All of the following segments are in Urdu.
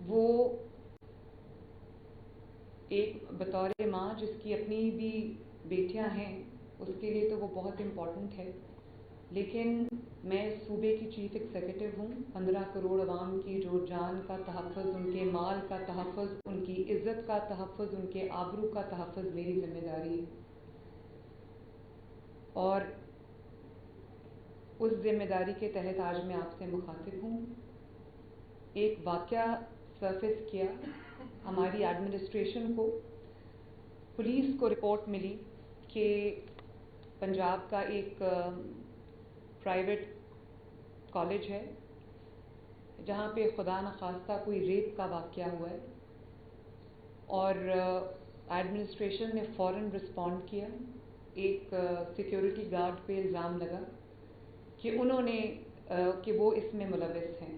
وہ ایک بطور ماں جس کی اپنی بھی بیٹیاں ہیں اس کے لیے تو وہ بہت امپورٹنٹ ہے، لیکن میں صوبے کی چیف ایگزیکٹو ہوں۔ 15 کروڑ عوام کی جو جان کا تحفظ، ان کے مال کا تحفظ، ان کی عزت کا تحفظ، ان کے آبرو کا تحفظ میری ذمہ داری ہے، اور اس ذمہ داری کے تحت آج میں آپ سے مخاطب ہوں۔ ایک واقعہ سرفیس کیا ہماری ایڈمنسٹریشن کو، پولیس کو رپورٹ ملی کہ پنجاب کا ایک پرائیویٹ کالج ہے جہاں پہ خدا نخواستہ کوئی ریپ کا واقعہ ہوا ہے، اور ایڈمنسٹریشن نے فوراً رسپونڈ کیا۔ ایک سیکیورٹی گارڈ پہ الزام لگا کہ وہ اس میں ملوث ہیں۔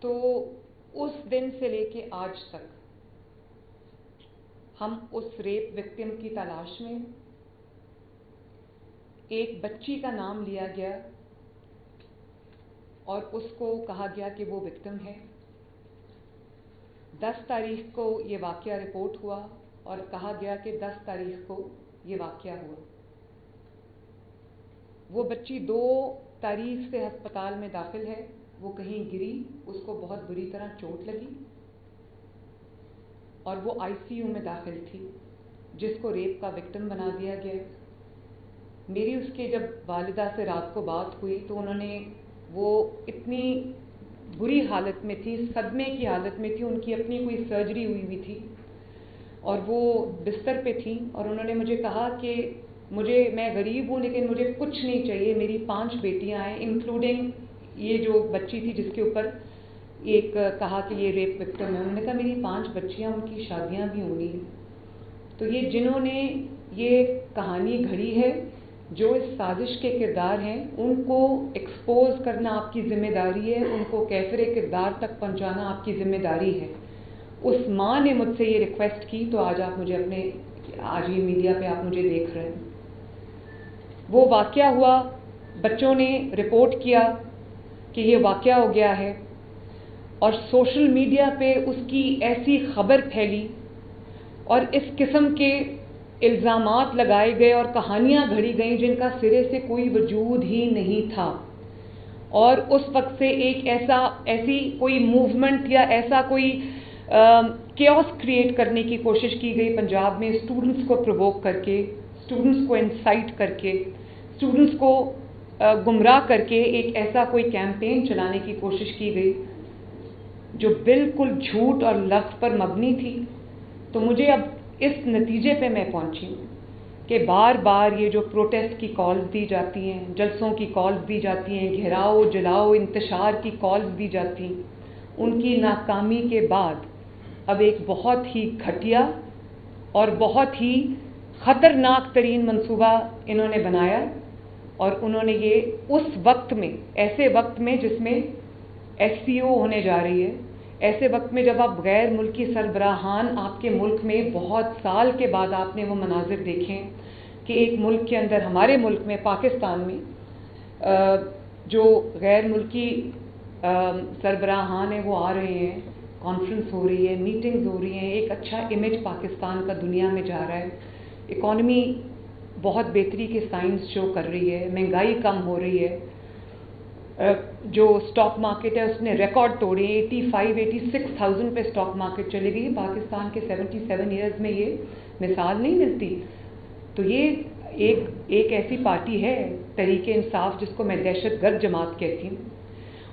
تو اس دن سے لے کے آج تک ہم اس ریپ وکٹم کی تلاش میں، ایک بچی کا نام لیا گیا اور اس کو کہا گیا کہ وہ وکٹم ہے۔ 10 تاریخ کو یہ واقعہ رپورٹ ہوا اور کہا گیا کہ 10 تاریخ کو یہ واقعہ ہوا۔ وہ بچی 2 تاریخ سے ہسپتال میں داخل ہے، وہ کہیں گری، اس کو بہت بری طرح چوٹ لگی اور وہ ICU میں داخل تھی، جس کو ریپ کا وکٹم بنا دیا گیا۔ میری اس کے جب والدہ سے رات کو بات ہوئی تو انہوں نے، وہ اتنی بری حالت میں تھی، صدمے کی حالت میں تھی، ان کی اپنی کوئی سرجری ہوئی تھی اور وہ بستر پہ تھیں، اور انہوں نے مجھے کہا کہ میں غریب ہوں لیکن مجھے کچھ نہیں چاہیے، میری 5 بیٹیاں ہیں انکلوڈنگ یہ جو بچی تھی جس کے اوپر ایک کہا کہ یہ ریپ وکٹم ہے۔ انہوں نے کہا میری 5 بچیاں، ان کی شادیاں بھی ہونی ہیں۔ تو یہ جنہوں نے یہ کہانی گھڑی ہے، جو اس سازش کے کردار ہیں، ان کو ایکسپوز کرنا آپ کی ذمہ داری ہے، ان کو کیفر کردار تک پہنچانا آپ کی ذمہ داری ہے۔ اس ماں نے مجھ سے یہ ریکویسٹ کی تو آج آپ مجھے آج یہ میڈیا پہ آپ مجھے دیکھ رہے ہیں۔ وہ واقعہ ہوا، بچوں نے رپورٹ کیا کہ یہ واقعہ ہو گیا ہے، اور سوشل میڈیا پہ اس کی ایسی خبر پھیلی اور اس قسم کے الزامات لگائے گئے اور کہانیاں گھڑی گئیں جن کا سرے سے کوئی وجود ہی نہیں تھا، اور اس وقت سے ایک ایسی کوئی موومنٹ یا ایسا کوئی کیوس کریٹ کرنے کی کوشش کی گئی پنجاب میں، اسٹوڈنٹس کو پرووک کر کے، اسٹوڈنٹس کو انسائٹ کر کے، اسٹوڈنٹس کو گمراہ کر کے ایک ایسا کوئی کیمپین چلانے کی کوشش کی گئی جو بالکل جھوٹ اور لغو پر مبنی تھی۔ تو مجھے اب اس نتیجے پہ میں پہنچی ہوں کہ بار بار یہ جو پروٹیسٹ کی کالز دی جاتی ہیں، جلسوں کی کالز دی جاتی ہیں، گھیراؤ، جلاؤ، انتشار کی کالز دی جاتی ہیں، ان کی ناکامی کے بعد اب ایک بہت ہی گھٹیا اور بہت ہی خطرناک ترین منصوبہ انہوں نے بنایا، اور انہوں نے یہ اس وقت میں، ایسے وقت میں جس میں SCO ہونے جا رہی ہے، ایسے وقت میں جب آپ غیر ملکی سربراہان آپ کے ملک میں بہت سال کے بعد آپ نے وہ مناظر دیکھیں کہ ایک ملک کے اندر، ہمارے ملک میں، پاکستان میں جو غیر ملکی سربراہان ہیں وہ آ رہے ہیں، کانفرنس ہو رہی ہے، میٹنگز ہو رہی ہیں، ایک اچھا امیج پاکستان کا دنیا میں جا رہا ہے، اکانومی بہت بہتری کے سائنس شو کر رہی ہے، مہنگائی کم ہو رہی ہے، جو اسٹاک مارکیٹ ہے اس نے ریکارڈ توڑے، 85-86,000 پہ اسٹاک مارکیٹ چلی گئی۔ پاکستان کے 77 ایئرز میں یہ مثال نہیں ملتی۔ تو یہ ایک ایسی پارٹی ہے تحریک انصاف جس کو میں دہشت گرد جماعت کہتی ہوں،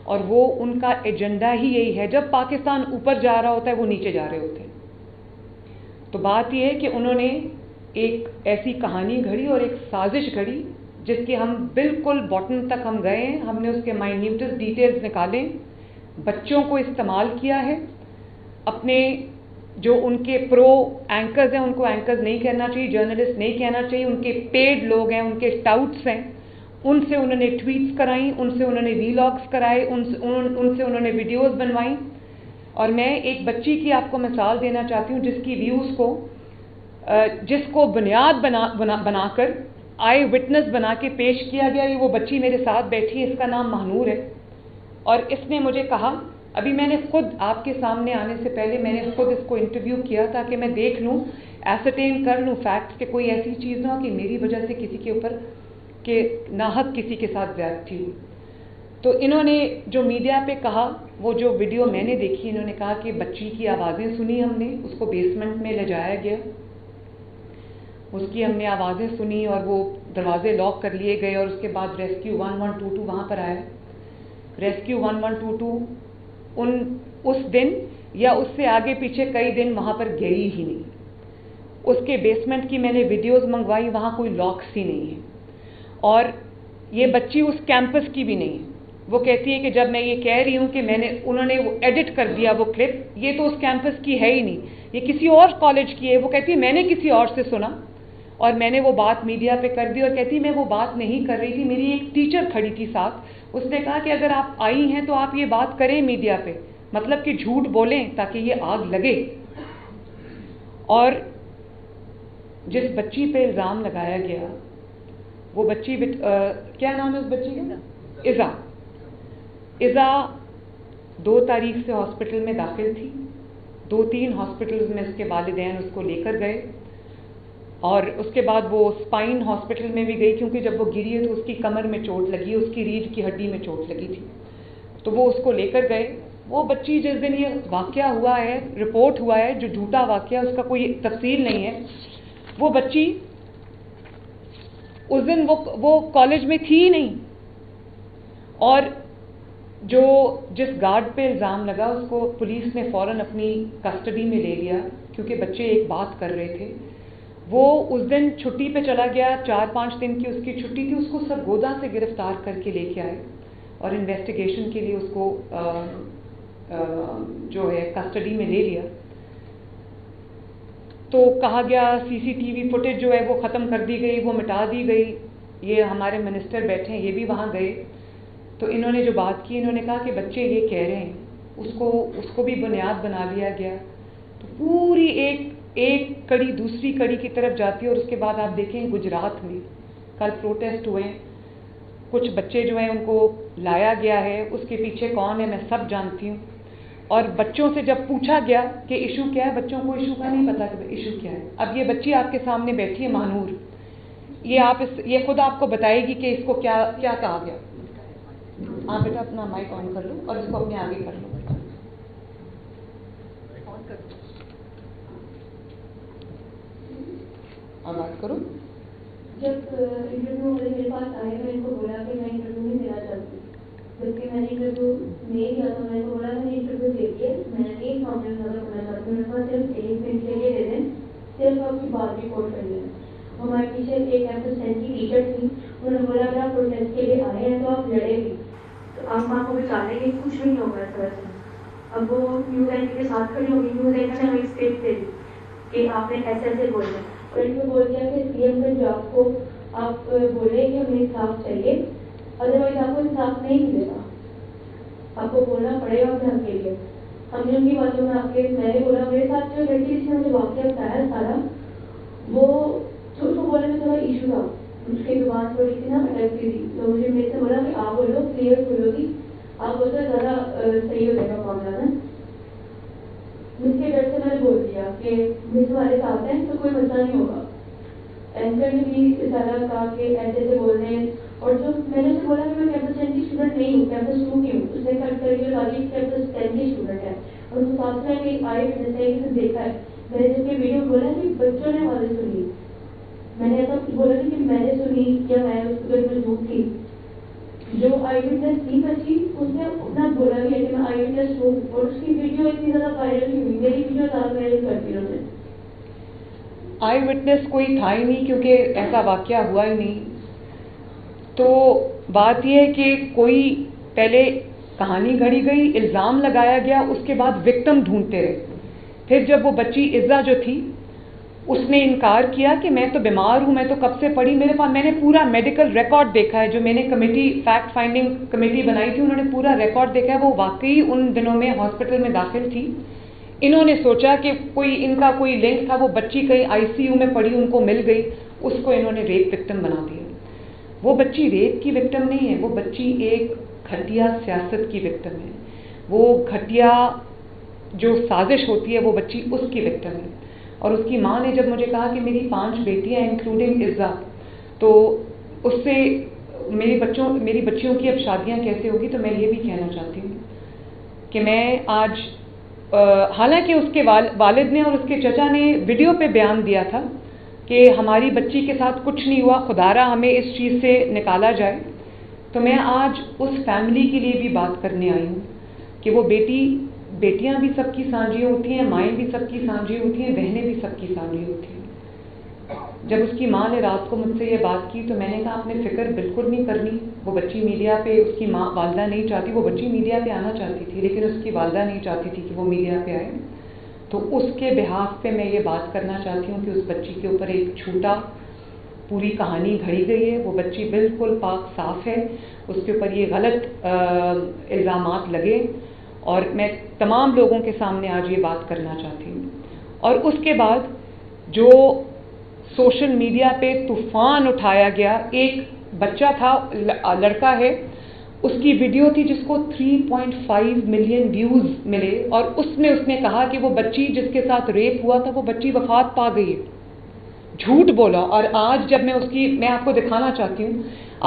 اور وہ ان کا ایجنڈا ہی یہی ہے، جب پاکستان اوپر جا رہا ہوتا ہے وہ نیچے جا رہے ہوتے ہیں۔ تو بات یہ ہے کہ انہوں نے ایک ایسی کہانی گھڑی اور ایک سازش گھڑی جس کے ہم بالکل باٹم تک ہم گئے ہیں، ہم نے اس کے مائنیوٹس ڈیٹیلز نکالے، بچوں کو استعمال کیا ہے، اپنے جو ان کے پرو اینکرز ہیں ان کو اینکرز نہیں کہنا چاہیے، جرنلسٹ نہیں کہنا چاہیے، ان کے پیڈ لوگ ہیں، ان کے ٹاؤٹس ہیں، ان سے انہوں نے ٹویٹس کرائیں، ان سے انہوں نے ویلاگس کرائے، ان سے انہوں نے ویڈیوز بنوائیں۔ اور میں ایک بچی کی آپ کو مثال دینا چاہتی ہوں جس کو بنیاد بنا کر آئی وٹنس بنا کے پیش کیا گیا۔ یہ وہ بچی میرے ساتھ بیٹھی ہے، اس کا نام مہنور ہے، اور اس نے مجھے کہا ابھی میں نے خود آپ کے سامنے آنے سے پہلے میں نے خود اس کو انٹرویو کیا تاکہ میں دیکھ لوں، ایسرٹین کر لوں فیکٹس کہ کوئی ایسی چیز نہ ہو کہ میری وجہ سے کسی کے اوپر کہ ناحق کسی کے ساتھ زیادتی ہوئی. تو انہوں نے جو میڈیا پہ کہا، وہ جو ویڈیو میں نے دیکھی، انہوں نے کہا کہ بچی کی آوازیں سنی ہم نے، اس کو بیسمنٹ میں لے جایا گیا، اس کی ہم نے آوازیں سنی اور وہ دروازے لاک کر لیے گئے، اور اس کے بعد ریسکیو 1122 وہاں پر آیا. ریسکیو 1122 اس دن یا اس سے آگے پیچھے کئی دن وہاں پر گئی ہی نہیں. اس کے بیسمنٹ کی میں نے ویڈیوز منگوائی، وہاں کوئی لاکس ہی نہیں ہے، اور یہ بچی اس کیمپس کی بھی نہیں ہے. وہ کہتی ہے کہ جب میں یہ کہہ رہی ہوں کہ انہوں نے وہ ایڈٹ کر دیا وہ کلپ، یہ تو اس کیمپس کی ہے ہی نہیں، یہ کسی اور کالج کی ہے. وہ کہتی ہے میں نے کسی اور سے سنا اور میں نے وہ بات میڈیا پہ کر دی، اور کہتی میں وہ بات نہیں کر رہی تھی، میری ایک ٹیچر کھڑی تھی ساتھ، اس نے کہا کہ اگر آپ آئی ہیں تو آپ یہ بات کریں میڈیا پہ، مطلب کہ جھوٹ بولیں تاکہ یہ آگ لگے. اور جس بچی پہ الزام لگایا گیا وہ بچی کیا نام ہے اس بچی کا؟ ایزا 2 تاریخ سے ہاسپٹل میں داخل تھی. 2-3 ہاسپٹلز میں اس کے والدین اس کو لے کر گئے، اور اس کے بعد وہ اسپائن ہاسپٹل میں بھی گئی، کیونکہ جب وہ گری ہے تو اس کی کمر میں چوٹ لگی، اس کی ریڑھ کی ہڈی میں چوٹ لگی تھی، تو وہ اس کو لے کر گئے. وہ بچی جس دن یہ واقعہ ہوا ہے، رپورٹ ہوا ہے جو جھوٹا واقعہ، اس کا کوئی تفصیل نہیں ہے، وہ بچی اس دن وہ کالج میں تھی ہی نہیں. اور جس گارڈ پہ الزام لگا اس کو پولیس نے فوراً اپنی کسٹڈی میں لے لیا، کیونکہ بچے ایک بات کر رہے تھے. وہ اس دن چھٹی پہ چلا گیا، 4-5 دن کی اس کی چھٹی تھی، اس کو سرگودا سے گرفتار کر کے لے کے آئے اور انویسٹیگیشن کے لیے اس کو جو ہے کسٹڈی میں لے لیا. تو کہا گیا CCTV فوٹیج جو ہے وہ ختم کر دی گئی، وہ مٹا دی گئی. یہ ہمارے منسٹر بیٹھے ہیں، یہ بھی وہاں گئے. تو انہوں نے جو بات کی، انہوں نے کہا کہ بچے یہ کہہ رہے ہیں، اس کو بھی بنیاد بنا لیا گیا. تو پوری ایک کڑی دوسری کڑی کی طرف جاتی ہے. اور اس کے بعد آپ دیکھیں گجرات میں کل پروٹیسٹ ہوئے، کچھ بچے جو ہیں ان کو لایا گیا ہے، اس کے پیچھے کون ہے میں سب جانتی ہوں. اور بچوں سے جب پوچھا گیا کہ ایشو کیا ہے، بچوں کو ایشو کا نہیں پتا کہ ایشو کیا ہے. اب یہ بچی آپ کے سامنے بیٹھی ہے مہنور، یہ خود آپ کو بتائے گی کہ اس کو کیا کہا گیا. آپ بیٹا اپنا مائک آن کر لو اور اس کو اپنے آگے کر لو. آپ بات کرو. جب انٹرویو والے میرے پاس آئے، میں ان کو بولا کہ میں انٹرویو نہیں دینا چاہتی، جبکہ میں نے انٹرویو نہیں دیا. تو میں نے بولا میں نے انٹرویو دے دیا، میں نے ایک معاملے میں نظر ہونا چاہتی ہوں. میرے پاس صرف 1 منٹ کے لیے دے دیں، صرف آپ کی بات ریکارڈ کر لیں. ہمارے پیچھے ایک ایمپس کی ٹیچر تھی، انہوں نے بولا اگر آپ پروٹیسٹ کے لیے آئے ہیں تو آپ لڑیں گے، تو آپ ماں کو بھی چاہیں گے کچھ بھی نہیں ہوگا اس طرح سے. اب وہ نیوز اینکر کے ساتھ کھڑی ہوگی، نیوز اینکر نے ہمیں اسکرپٹ دے دی کہ آپ نے ایسے بولنا، اور ان کو بول دیا کہ CM پنجاب کو آپ بولیں کہ ہمیں انصاف چاہیے، ادروائز آپ کو انصاف نہیں ملے گا، آپ کو بولنا پڑے گا گھر کے لیے. ہم نے ان کی باتوں میں نے بولا میرے ساتھ جو لڑکی جس نے مجھے واقعہ بتایا سارا، وہ اس کو بولنے میں تھوڑا ایشو تھا، اس کی زبان تھوڑی سی نا اٹکتی تھی. تو مجھے میرے سے بولا کہ آپ بولو کلیئر بولو گی، آپ بولتے زیادہ صحیح ہو جائے گا معاملہ نا. مجھ کے ڈر سے میں نے بول دیا کہ مجھ ہمارے ساتھ ہیں تو کوئی مسئلہ نہیں ہوگا. اینکر نے بھی سارا کہا کہ ایسے بولنے ہیں، اور جو میں نے اسے بولا کہ میں کیمپس 10 کی اسٹوڈنٹ نہیں ہوں، کیمپس 2 کی ہوں. اس نے کٹ کر کے باقی کیمپس 10 کی اسٹوڈنٹ ہے، اور اس حساب سے کہ آئے جیسے کہ اسے دیکھا ہے. میں نے جب کہ ویڈیو بولا کہ بچوں نے والے سنی، میں نے ایسا بولا نہیں کہ میں نے سنی یا میں اس کو موجود تھی. جو آئی وٹنس تھی بچی، اس نے اپنا بولا بھی ہے کہ میں آئی وٹنس ہوں، اور اس کی ویڈیو اتنی زیادہ وائرل نہیں ہوئی، میری ویڈیو زیادہ وائرل کرتی انہوں نے. آئی وٹنس کوئی تھا ہی نہیں، کیونکہ ایسا واقعہ ہوا ہی نہیں. تو بات یہ ہے کہ کوئی پہلے کہانی گھڑی گئی، الزام لگایا گیا، اس کے بعد وکٹم ڈھونڈتے رہے. پھر جب وہ بچی عزا جو تھی اس نے انکار کیا کہ میں تو بیمار ہوں، میں تو کب سے پڑھی، میرے پاس میں نے پورا میڈیکل ریکارڈ دیکھا ہے. جو میں نے کمیٹی فیکٹ فائنڈنگ کمیٹی بنائی تھی، انہوں نے پورا ریکارڈ دیکھا ہے. وہ واقعی ان دنوں میں ہاسپٹل میں داخل تھی. انہوں نے سوچا کہ ان کا کوئی لنک تھا، وہ بچی کہیں ICU میں پڑی، ان کو مل گئی، اس کو انہوں نے ریپ وکٹم بنا دیا. وہ بچی ریپ کی وکٹم نہیں ہے، وہ بچی ایک گھٹیا سیاست کی وکٹم ہے. وہ گھٹیا جو سازش ہوتی ہے وہ بچی اس کی وکٹم ہے. اور اس کی ماں نے جب مجھے کہا کہ میری 5 بیٹیاں انکلوڈنگ عزا، تو اس سے میری بچیوں کی اب شادیاں کیسے ہوگی. تو میں یہ بھی کہنا چاہتی ہوں کہ میں آج حالانکہ اس کے والد نے اور اس کے چچا نے ویڈیو پہ بیان دیا تھا کہ ہماری بچی کے ساتھ کچھ نہیں ہوا، خدارا ہمیں اس چیز سے نکالا جائے، تو میں آج اس فیملی کے لیے بھی بات کرنے آئی ہوں کہ وہ بیٹیاں بھی سب کی سانجھی ہوتی ہیں، مائیں بھی سب کی سانجھی ہوتی ہیں، بہنیں بھی سب کی سانجھی ہوتی ہیں. جب اس کی ماں نے رات کو مجھ سے یہ بات کی تو میں نے کہا آپ نے فکر بالکل نہیں کرنی. وہ بچی میڈیا پہ، اس کی ماں والدہ نہیں چاہتی، وہ بچی میڈیا پہ آنا چاہتی تھی لیکن اس کی والدہ نہیں چاہتی تھی کہ وہ میڈیا پہ آئے. تو اس کے بحاف پہ میں یہ بات کرنا چاہتی ہوں کہ اس بچی کے اوپر ایک جھوٹا پوری کہانی گھڑی گئی ہے. وہ بچی بالکل پاک صاف ہے، اس کے اوپر یہ غلط الزامات لگے، اور میں تمام لوگوں کے سامنے آج یہ بات کرنا چاہتی ہوں. اور اس کے بعد جو سوشل میڈیا پہ طوفان اٹھایا گیا، ایک بچہ تھا، لڑکا ہے، اس کی ویڈیو تھی جس کو 3.5 ملین ویوز ملے، اور اس نے کہا کہ وہ بچی جس کے ساتھ ریپ ہوا تھا وہ بچی وفات پا گئی ہے. جھوٹ بولا. اور آج جب میں آپ کو دکھانا چاہتی ہوں،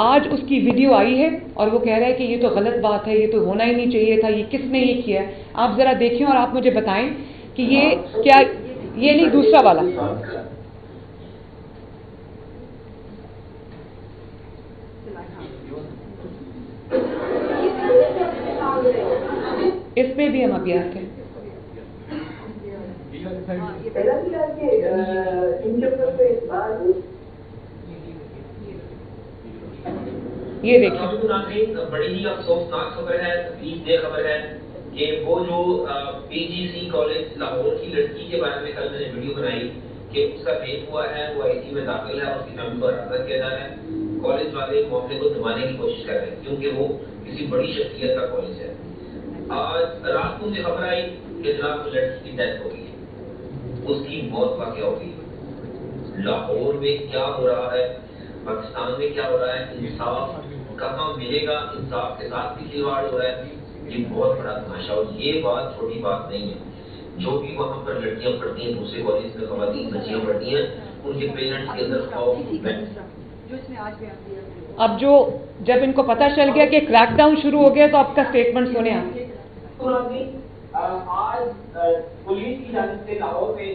آج اس کی ویڈیو آئی ہے اور وہ کہہ رہا ہے کہ یہ تو غلط بات ہے، یہ تو ہونا ہی نہیں چاہیے تھا، یہ کس نے یہ کیا ہے. آپ ذرا دیکھیں اور آپ مجھے بتائیں کہ یہ کیا، یہ نہیں دوسرا والا. اس پہ بھی ہم ابھی آتے ہیں. یہ دیکھیں، بڑی ہی افسوسناک خبر ہے، تکلیف دہ خبر ہے کہ وہ جو پی جی سی کالج لاہور کی لڑکی کے بارے میں کل میں نے ویڈیو بنائی کہ اس کا ریپ ہوا ہے، وہ آئی سی میں داخل ہے، اس کی فیملی کو ہراساں کیا جا رہا ہے. کالج والے معاملے کو دبانے کی کوشش کر رہے ہیں کیونکہ وہ کسی بڑی شخصیت کا کالج ہے. آج رات کو مجھے خبر آئی کہ جناب اس لڑکی کی ڈیتھ ہو گئی ہے، اس کی موت واقع ہو گئی. لاہور میں کیا ہو رہا ہے، پاکستان میں کیا ہو رہا ہے، انصاف کہاں ملے گا؟ انصاف کے ساتھ بھی کھلواڑ ہو رہا ہے. یہ بہت بڑا تماشا، اور یہ بات چھوٹی بات نہیں ہے. جو بھی وہاں پر لڑکیاں پڑھتی ہیں، دوسرے کالج میں خواتین بچیاں پڑھتی ہیں، ان کے پیرنٹس کے اندر اب جب ان کو پتہ چل گیا کہ کریک ڈاؤن شروع ہو گیا تو آپ کا اسٹیٹمنٹ سنیں. آج پولیس کی جانب سے لاہور میں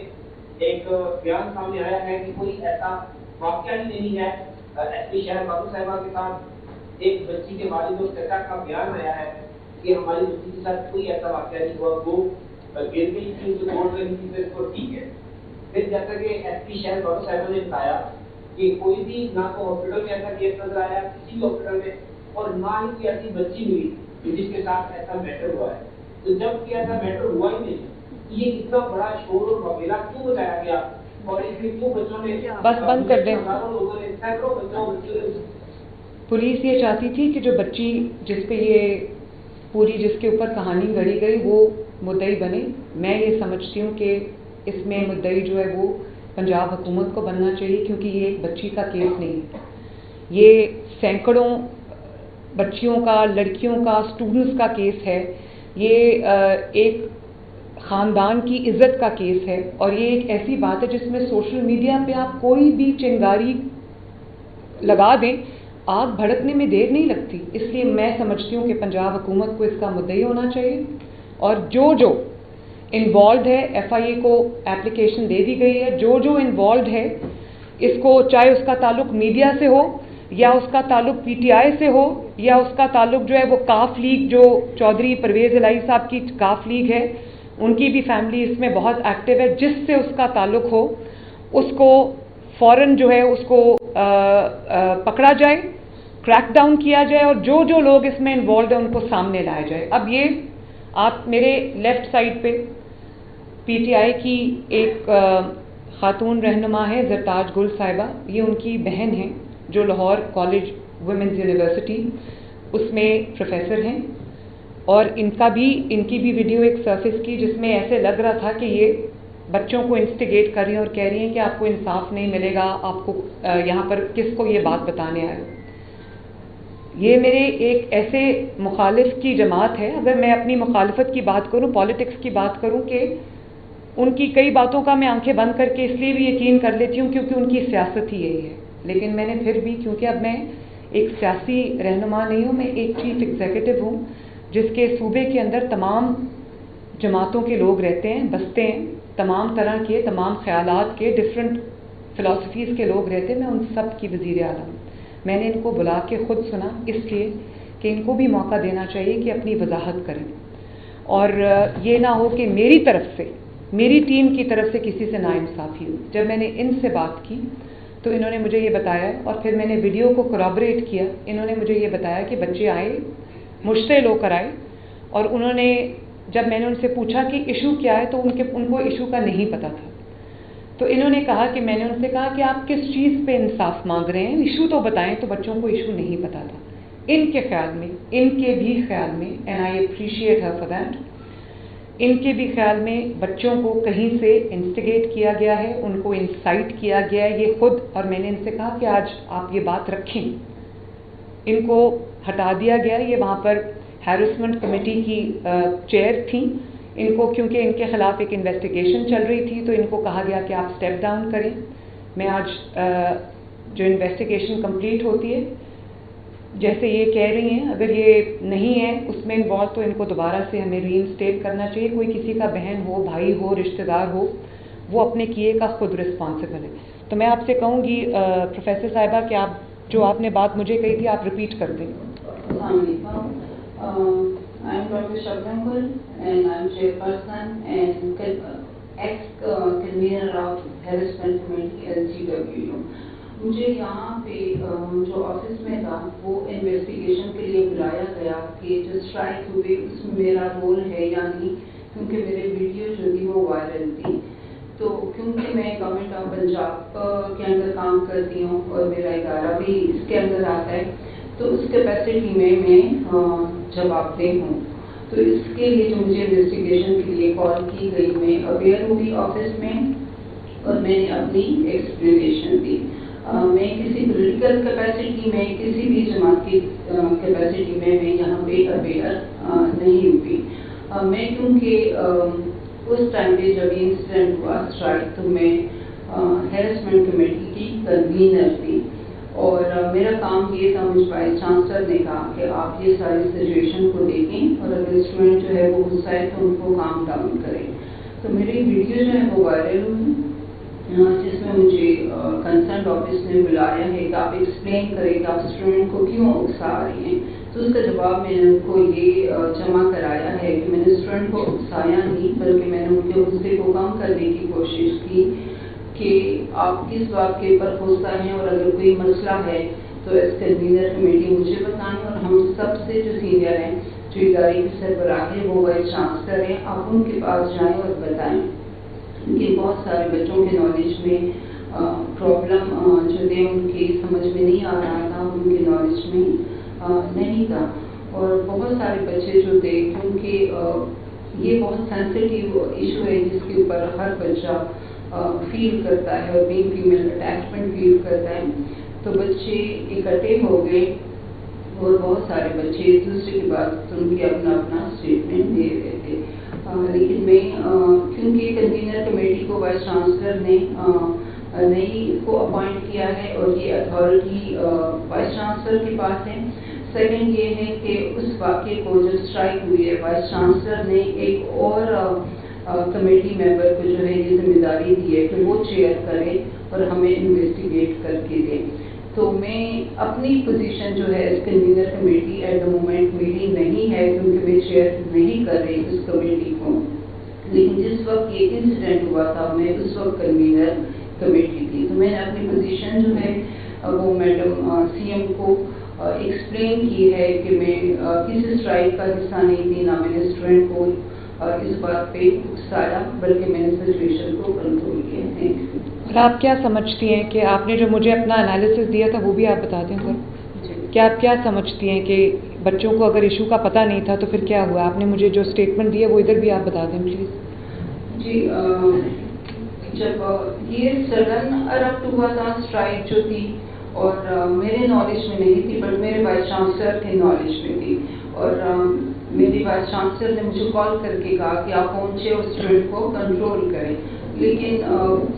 ایک بیان سامنے آیا ہے کہ کوئی ایسا واقعہ ہی نہیں ہے. ایس پی شہر بابو صاحبہ کے ساتھ ایک بچی کے والد اور چچا کا بیان آیا ہے کہ ہماری بچی کے ساتھ کوئی ایسا واقعہ نہیں ہوا، وہ گر گئی تھی، اسے دوڑ رہی تھی، پھر وہ ٹھیک ہے. پھر جیسا کہ ایس پی شہر بابو صاحبہ نے بتایا کہ کوئی بھی نہ تو ہاسپٹل میں ایسا کیس نظر آیا کسی بھی ہاسپٹل میں، اور نہ ہی کوئی ایسی بچی ہوئی جس کے ساتھ ایسا میٹر ہوا ہے. تو جب کہ ایسا میٹر ہوا ہی نہیں، یہ اتنا بڑا شور اور وبیلا کیوں بتایا گیا، اور اس میں کیوں بچوں نے بس بند کر دیں. لوگوں نے سینکڑوں بچوں پولیس یہ چاہتی تھی کہ جو بچی جس پہ یہ پوری جس کے اوپر کہانی گھڑی گئی وہ مدعی بنے. میں یہ سمجھتی ہوں کہ اس میں مدعی جو ہے وہ پنجاب حکومت کو بننا چاہیے، کیونکہ یہ ایک بچی کا کیس نہیں ہے، یہ سینکڑوں بچیوں کا، لڑکیوں کا، اسٹوڈنٹس کا کیس ہے. یہ ایک خاندان کی عزت کا کیس ہے، اور یہ ایک ایسی بات ہے جس میں سوشل میڈیا پہ آپ کوئی بھی چنگاری لگا دیں، آگ بھڑکنے میں دیر نہیں لگتی. اس لیے میں سمجھتی ہوں کہ پنجاب حکومت کو اس کا مدعی ہونا چاہیے، اور جو انوالوڈ ہے، ایف آئی اے کو اپلیکیشن دے دی گئی ہے، جو انوالوڈ ہے اس کو، چاہے اس کا تعلق میڈیا سے ہو یا اس کا تعلق پی ٹی آئی سے ہو یا اس کا تعلق جو ہے وہ کاف لیگ، جو چودھری پرویز الہی صاحب کی کاف لیگ ہے، ان کی بھی فیملی اس میں بہت ایکٹیو ہے. جس سے اس کا تعلق ہو اس کو فوراً جو ہے اس کو پکڑا جائے، کریک ڈاؤن کیا جائے، اور جو لوگ اس میں انوالوڈ ہیں ان کو سامنے لایا جائے. اب یہ آپ میرے لیفٹ سائڈ پہ پی ٹی آئی کی ایک خاتون رہنما ہے زرتاج گل صاحبہ، یہ ان کی بہن ہیں جو لاہور کالج ویمنز یونیورسٹی اس میں پروفیسر ہیں، اور ان کی بھی ویڈیو ایک سرفیس کی جس میں ایسے لگ رہا تھا کہ یہ بچوں کو انسٹیگیٹ کر رہی ہیں اور کہہ رہی ہیں کہ آپ کو انصاف نہیں ملے گا، آپ کو یہاں پر کس کو یہ بات بتانے آئے. یہ میرے ایک ایسے مخالف کی جماعت ہے. اگر میں اپنی مخالفت کی بات کروں، پالیٹکس کی بات کروں، کہ ان کی کئی باتوں کا میں آنکھیں بند کر کے اس لیے بھی یقین کر لیتی ہوں کیونکہ ان کی سیاست ہی یہی ہے. لیکن میں نے پھر بھی، کیونکہ اب میں ایک سیاسی رہنما نہیں ہوں، میں ایک چیف ایگزیکٹو ہوں جس کے صوبے کے اندر تمام جماعتوں کے لوگ رہتے ہیں، بستے ہیں، تمام طرح کے، تمام خیالات کے، ڈفرینٹ فلاسفیز کے لوگ رہتے ہیں. میں ان سب کی وزیر اعلیٰ ہوں. میں نے ان کو بلا کے خود سنا اس لیے کہ ان کو بھی موقع دینا چاہیے کہ اپنی وضاحت کریں، اور یہ نہ ہو کہ میری طرف سے، میری ٹیم کی طرف سے کسی سے ناانصافی ہو. جب میں نے ان سے بات کی تو انہوں نے مجھے یہ بتایا، اور پھر میں نے ویڈیو کو کورابریٹ کیا. انہوں نے مجھے یہ بتایا کہ بچے آئے، مشتعل ہو کر آئے، اور انہوں نے، جب میں نے ان سے پوچھا کہ ایشو کیا ہے تو ان کو ایشو کا نہیں پتہ تھا. تو انہوں نے کہا کہ میں نے ان سے کہا کہ آپ کس چیز پہ انصاف مانگ رہے ہیں، ایشو تو بتائیں. تو بچوں کو ایشو نہیں پتہ تھا. ان کے خیال میں، ان کے بھی خیال میں، and I appreciate her for that, ان کے بھی خیال میں بچوں کو کہیں سے انسٹیگیٹ کیا گیا ہے، ان کو انسائٹ کیا گیا ہے. یہ خود، اور میں نے ان سے کہا کہ آج آپ یہ بات رکھیں. ان کو ہٹا دیا گیا. یہ وہاں پر ہیرسمنٹ کمیٹی کی چیئر تھیں. ان کو، کیونکہ ان کے خلاف ایک انویسٹیگیشن چل رہی تھی، تو ان کو کہا گیا کہ آپ اسٹیپ ڈاؤن کریں. میں آج جو انویسٹیگیشن کمپلیٹ ہوتی ہے، جیسے یہ کہہ رہی ہیں، اگر یہ نہیں ہے اس میں انوالو تو ان کو دوبارہ سے ہمیں ری انسٹیٹ کرنا چاہیے. کوئی کسی کا بہن ہو، بھائی ہو، رشتہ دار ہو، وہ اپنے کیے کا خود رسپانسبل ہے. تو میں آپ سے کہوں گی پروفیسر صاحبہ کہ آپ جو آپ نے بات مجھے کہی تھی آپ ریپیٹ کر دیں. السلام علیکم. I am Dr. Shabnam and I am chairperson and ex-convener of Harassment Committee LGWU. مجھے یہاں پہ جو آفس میں تھا وہ انویسٹیگیشن کے لیے بلایا گیا کہ جو اسٹرائک ہوئی اس میں میرا رول ہے یا نہیں، کیونکہ میرے ویڈیو جو تھی وہ وائرل تھی. تو کیونکہ میں گورنمنٹ آف پنجاب کے اندر کام کرتی ہوں اور میرا ادارہ بھی اس کے اندر آتا ہے، تو اس کیپیسٹی میں جواب دہ ہوں. تو اس کے لیے جو مجھے انویسٹیگیشن کے لیے کال کی گئی، میں اویئر ہوئی آفس میں اور میں نے اپنی ایکسپلینیشن دی. میں کسی پولیٹیکل کیپیسٹی میں، کسی بھی جماعت کی کیپیسٹی میں یہاں پہ اویئر نہیں ہوئی. میں کیونکہ اس ٹائم پہ جب انسیڈنٹ ہوا اسٹرائک، تو میں ہیرسمنٹ کمیٹی کی کنوینر تھی، اور میرا کام یہ تھا، مجھ وائس چانسلر نے کہا کہ آپ یہ ساری سچویشن کو دیکھیں اور اگر اسٹوڈنٹ جو ہے وہ غصہ ہے تو ان کو کام ڈاؤن کریں. تو میری ویڈیو جو ہے وہ وائرل ہوئی، جس میں مجھے کنسرن آفس نے بلایا ہے کہ آپ ایکسپلین کریں کہ آپ اسٹوڈنٹ کو کیوں اکسا رہی ہیں. تو اس کا جواب میں نے ان کو یہ جمع کرایا ہے کہ میں نے اسٹوڈنٹ کو اکسایا نہیں، بلکہ میں نے ان کے غصے کو کم کرنے کی کوشش کی کہ آپ کس بات کے اوپر غصہ ہیں، اور اگر کوئی مسئلہ ہے تو ایز کنوینر کمیٹی مجھے بتائیں، اور ہم سب سے جو سینئر ہیں، جو ادارے کی سربراہ ہے، وہ وائس چانسلر ہیں، آپ ان کے پاس جائیں اور بتائیں. کہ بہت سارے بچوں کے نالج میں پرابلم جو تھے ان کی سمجھ میں نہیں آ رہا تھا، ان کے نالج میں نہیں تھا. اور بہت سارے بچے جو تھے، کیونکہ یہ بہت سینسٹیو ایشو ہے جس کے اوپر ہر بچہ فیل کرتا ہے اور بینگ فیمیل اٹیچمنٹ فیل کرتا ہے، تو بچے اکٹھے ہو گئے اور بہت سارے بچے ایک دوسرے کی بات سن کے اپنا اسٹیٹمنٹ دے رہے تھے. لیکن میں کیونکہ کنوینر کمیٹی کو وائس چانسلر نے نئی کو اپوائنٹ کیا ہے اور یہ اتھارٹی وائس چانسلر کے پاس ہے. سیکنڈ یہ ہے کہ اس واقعے کو جو اسٹرائک ہوئی ہے، وائس چانسلر نے ایک اور کمیٹی ممبر کو جو ہے یہ ذمہ داری دی ہے کہ وہ چیئر کرے اور ہمیں انویسٹیگیٹ کر کے دے. تو میں اپنی پوزیشن جو ہے as convener committee at the moment میری نہیں ہے، کیونکہ میں چیئر نہیں کر رہی اس کمیٹی کو. لیکن جس وقت یہ انسیڈنٹ ہوا تھا میں اس وقت کنوینر کمیٹی تھی. تو میں نے اپنی پوزیشن جو ہے وہ میڈم سی ایم کو ایکسپلین کی ہے کہ میں کسی اسٹرائک کا حصہ نہیں تھی، نہ میں نے اسٹوڈنٹ کو اس بات پہ اکسایا، بلکہ میں نے سچویشن کو کنٹرول کیا ہے. اور آپ کیا سمجھتی ہیں کہ آپ نے جو مجھے اپنا انالیسس دیا تھا وہ بھی آپ بتا دیں سر؟ کہ آپ کیا سمجھتی ہیں کہ بچوں کو اگر ایشو کا پتہ نہیں تھا تو پھر کیا ہوا؟ آپ نے مجھے جو اسٹیٹمنٹ دی ہے وہ ادھر بھی آپ بتا دیں پلیز. جی، جب یہ سڈن ارپٹ ہوا تھا اسٹرائک جو تھی، اور میرے نالج میں نہیں تھی، بٹ میرے وائس چانسلر کے نالج میں تھی. اور میری وائس چانسلر نے مجھے کال کر کے کہا کہ آپ پہنچے اور اسٹوڈنٹ کو کنٹرول کریں. لیکن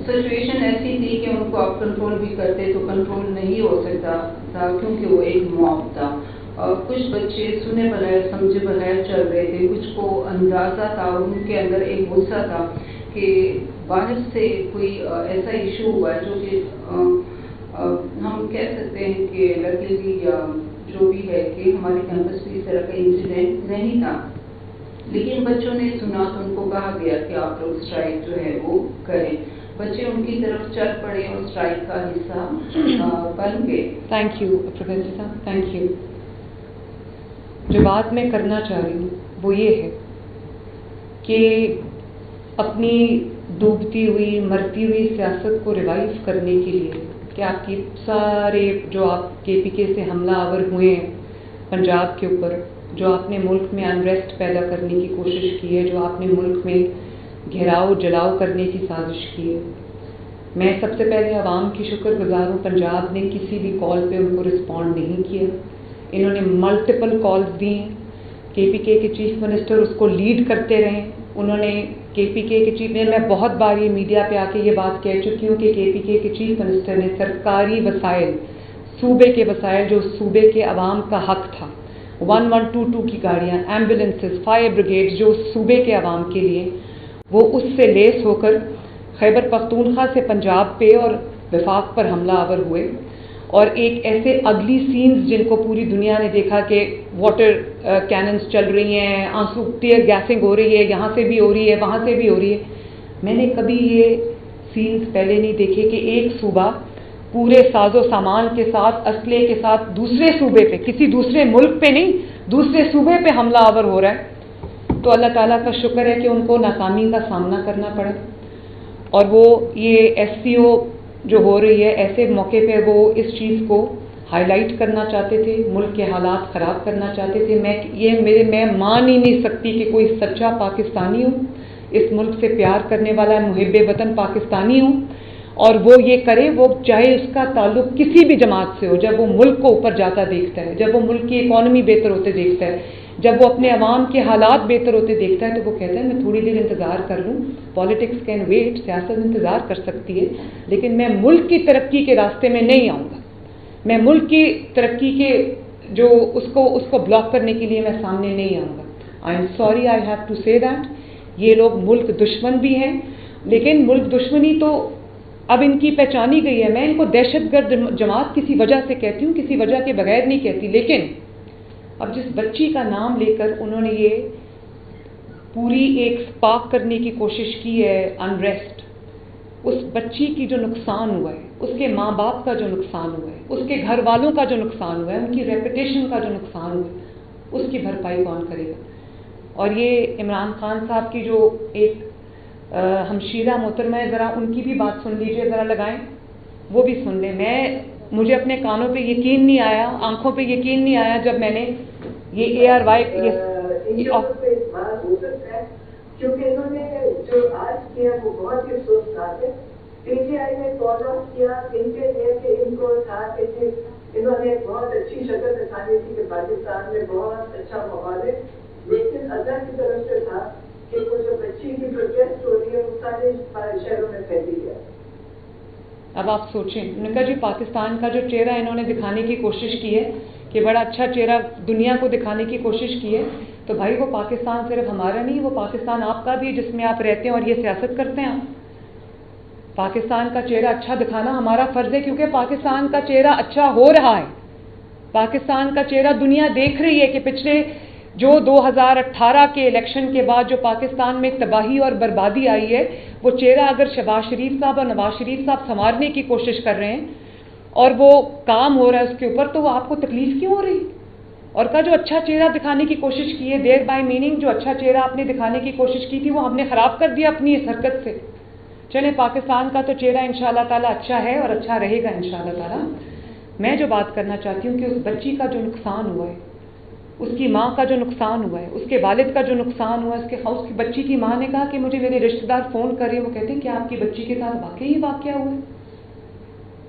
سچویشن ایسی تھی کہ ان کو آپ کنٹرول بھی کرتے تو کنٹرول نہیں ہو سکتا تھا، کیونکہ وہ ایک موب تھا. کچھ بچے سنے بغیر سمجھے بغیر چل رہے تھے، کچھ کو اندازہ تھا، ان کے اندر ایک غصہ تھا کہ والد سے کوئی ایسا ایشو ہوا جو کہ ہم کہہ سکتے ہیں کہ لکیلی یا جو بھی ہے کہ ہمارے کیمپس میں اس طرح کا انسیڈنٹ نہیں تھا. لیکن بچوں نے سنا تو ان کو کہا گیا کہ آپ لوگ اسٹرائک جو ہے وہ کریں. بچے ان کی طرف چل پڑے اور اسٹرائک کا حصہ بن گئے. تھینک یو پروفیسر صاحب، تھینک یو. جو بات میں کرنا چاہ رہی ہوں وہ یہ ہے کہ اپنی ڈوبتی ہوئی مرتی ہوئی سیاست کو ریوائیو کرنے کے لیے کہ آپ کی سارے جو آپ کے پی کے سے حملہ آور ہوئے ہیں پنجاب کے اوپر، جو آپ نے ملک میں انریسٹ پیدا کرنے کی کوشش کی ہے، جو آپ نے ملک میں گھیراؤ جلاؤ کرنے کی سازش کی ہے، میں سب سے پہلے عوام کی شکر گزار ہوں. پنجاب نے کسی بھی کال پہ ان کو رسپونڈ نہیں کیا. انہوں نے ملٹیپل کالز دی ہیں. کے پی کے چیف منسٹر اس کو لیڈ کرتے رہے. انہوں نے کے پی کے چیف میں بہت بار یہ میڈیا پہ آ کے یہ بات کہہ چکی ہوں کہ کے پی کے چیف منسٹر نے سرکاری وسائل، صوبے کے وسائل جو صوبے کے عوام کا حق تھا، 1122 کی گاڑیاں، ایمبولینسز، فائر بریگیڈ جو صوبے کے عوام کے لیے، وہ اس سے لیس ہو کر خیبر پختونخوا سے پنجاب پہ اور وفاق پر حملہ آور ہوئے. اور ایک ایسے اگلی سینز جن کو پوری دنیا نے دیکھا کہ واٹر کیننز چل رہی ہیں، آنسو ٹیئر گیسنگ ہو رہی ہے، یہاں سے بھی ہو رہی ہے، وہاں سے بھی ہو رہی ہے. میں نے کبھی یہ سینز پہلے نہیں دیکھے کہ ایک صوبہ پورے ساز و سامان کے ساتھ، اسلحے کے ساتھ دوسرے صوبے پہ، کسی دوسرے ملک پہ نہیں، دوسرے صوبے پہ حملہ آور ہو رہا ہے. تو اللہ تعالیٰ کا شکر ہے کہ ان کو ناکامی کا سامنا کرنا پڑا. اور وہ یہ ایس سی او جو ہو رہی ہے ایسے موقع پہ وہ اس چیز کو ہائی لائٹ کرنا چاہتے تھے، ملک کے حالات خراب کرنا چاہتے تھے. میں مان ہی نہیں سکتی کہ کوئی سچا پاکستانی ہو، اس ملک سے پیار کرنے والا محب وطن پاکستانی ہو اور وہ یہ کرے، وہ چاہے اس کا تعلق کسی بھی جماعت سے ہو. جب وہ ملک کو اوپر جاتا دیکھتا ہے، جب وہ ملک کی اکانومی بہتر ہوتے دیکھتا ہے، جب وہ اپنے عوام کے حالات بہتر ہوتے دیکھتا ہے، تو وہ کہتا ہے میں تھوڑی دیر انتظار کر لوں، پالیٹکس کین ویٹ، سیاست انتظار کر سکتی ہے، لیکن میں ملک کی ترقی کے راستے میں نہیں آؤں گا. میں ملک کی ترقی کے جو اس کو بلاک کرنے کے لیے میں سامنے نہیں آؤں گا. I am sorry, I have to say that. یہ لوگ ملک دشمن بھی ہیں، لیکن ملک دشمنی تو اب ان کی پہچانی گئی ہے. میں ان کو دہشت گرد جماعت کسی وجہ سے کہتی ہوں، کسی وجہ کے بغیر نہیں کہتی. لیکن اب جس بچی کا نام لے کر انہوں نے یہ پوری ایک سپاک کرنے کی کوشش کی ہے انریسٹ، اس بچی کی جو نقصان ہوا ہے، اس کے ماں باپ کا جو نقصان ہوا ہے، اس کے گھر والوں کا جو نقصان ہوا ہے، ان کی ریپوٹیشن کا جو نقصان ہوا ہے، اس کی بھرپائی کون کرے گا؟ اور یہ عمران خان صاحب کی جو ایک ہمشیرہ محترمہ ہے، ذرا ان کی بھی بات سن لیجئے، ذرا لگائیں، وہ بھی سن لیں. مجھے اپنے کانوں پہ یقین نہیں آیا، آنکھوں پہ یقین نہیں آیا جب میں نے یہ اے آر وائی کیونکہ انہوں نے جو آج کیا وہ بہت ہی افسوسناک ہے. پی ٹی آئی نے فالو کیا ان کے لیے کہ ان کو تھا کہ انہوں نے بہت اچھی شکل دکھانی تھی کہ پاکستان میں بہت اچھا ماحول ہے، لیکن اللہ کی طرف سے تھا کہ وہ جو بچی کی پروٹیسٹ ہو رہی ہے وہ سارے شہروں میں پھیلی گیا. اب آپ سوچیں، انہوں نے کہا جی پاکستان کا جو چہرہ انہوں نے دکھانے کی کوشش کی ہے کہ بڑا اچھا چہرہ دنیا کو دکھانے کی کوشش کی ہے، تو بھائی وہ پاکستان صرف ہمارا نہیں، وہ پاکستان آپ کا بھی ہے جس میں آپ رہتے ہیں اور یہ سیاست کرتے ہیں. آپ پاکستان کا چہرہ اچھا دکھانا ہمارا فرض ہے، کیونکہ پاکستان کا چہرہ اچھا ہو رہا ہے. پاکستان کا چہرہ دنیا دیکھ رہی ہے کہ پچھلے جو 2018 کے الیکشن کے بعد جو پاکستان میں تباہی اور بربادی آئی ہے، وہ چہرہ اگر شہباز شریف صاحب اور نواز شریف صاحب سنوارنے کی کوشش کر رہے ہیں اور وہ کام ہو رہا ہے اس کے اوپر، تو وہ آپ کو تکلیف کیوں ہو رہی؟ اور کا جو اچھا چہرہ دکھانے کی کوشش کی ہے، دیر بائی میننگ جو اچھا چہرہ آپ نے دکھانے کی کوشش کی تھی وہ ہم نے خراب کر دیا اپنی اس حرکت سے. چلیں پاکستان کا تو چہرہ انشاءاللہ تعالیٰ اچھا ہے اور اچھا رہے گا انشاءاللہ تعالیٰ. میں جو بات کرنا چاہتی ہوں کہ اس بچی کا جو نقصان ہوا ہے، اس کی ماں کا جو نقصان ہوا ہے، اس کے والد کا جو نقصان ہوا ہے، اس کی بچی کی ماں نے کہا کہ مجھے میرے رشتہ دار فون کر رہے ہیں، وہ کہتے ہیں کہ آپ کی بچی کے ساتھ واقعی یہ واقعہ ہوا ہے.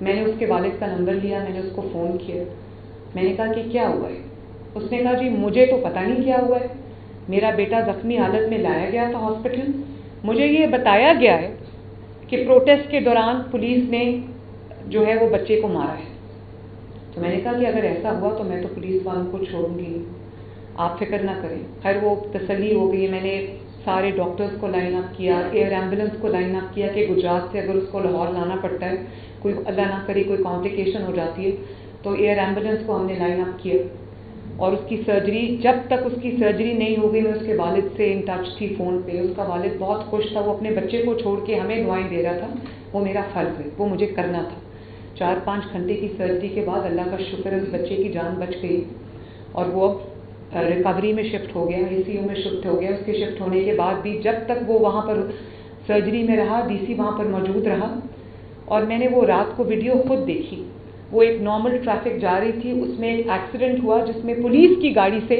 میں نے اس کے والد کا نمبر لیا, میں نے اس کو فون کیا, میں نے کہا کہ کیا ہوا ہے. اس نے کہا جی مجھے تو پتہ نہیں کیا ہوا ہے, میرا بیٹا زخمی حالت میں لایا گیا تھا ہاسپٹل, مجھے یہ بتایا گیا ہے کہ پروٹیسٹ کے دوران پولیس نے جو ہے وہ بچے کو مارا ہے. تو میں نے کہا کہ اگر ایسا ہوا تو میں تو پولیس والوں کو چھوڑوں گی, آپ فکر نہ کریں. خیر وہ تسلی ہو گئی. میں نے سارے ڈاکٹرز کو لائن اپ کیا, ایئر ایمبولینس کو لائن اپ کیا کہ گجرات سے اگر اس کو لاہور لانا پڑتا ہے, کوئی اللہ نہ کرے کوئی کمپلیکیشن ہو جاتی ہے, تو ایئر ایمبولینس کو ہم نے لائن اپ کیا. اور اس کی سرجری, جب تک اس کی سرجری نہیں ہو گئی میں اس کے والد سے ان ٹچ تھی فون پہ. اس کا والد بہت خوش تھا, وہ اپنے بچے کو چھوڑ کے ہمیں دعائیں دے رہا تھا. وہ میرا فرض ہے, وہ مجھے کرنا تھا. 4-5 گھنٹے کی سرجری کے بعد اللہ کا شکر ہے اس بچے کی جان بچ گئی, اور وہ اب ریکوری میں شفٹ ہو گیا, ICU میں شفٹ ہو گیا. اس کے شفٹ ہونے کے بعد بھی جب تک وہ وہاں پر سرجری میں رہا, DC وہاں پر موجود رہا. اور میں نے وہ رات کو ویڈیو خود دیکھی. وہ ایک نارمل ٹریفک جا رہی تھی, اس میں ایک ایکسیڈنٹ ہوا جس میں پولیس کی گاڑی سے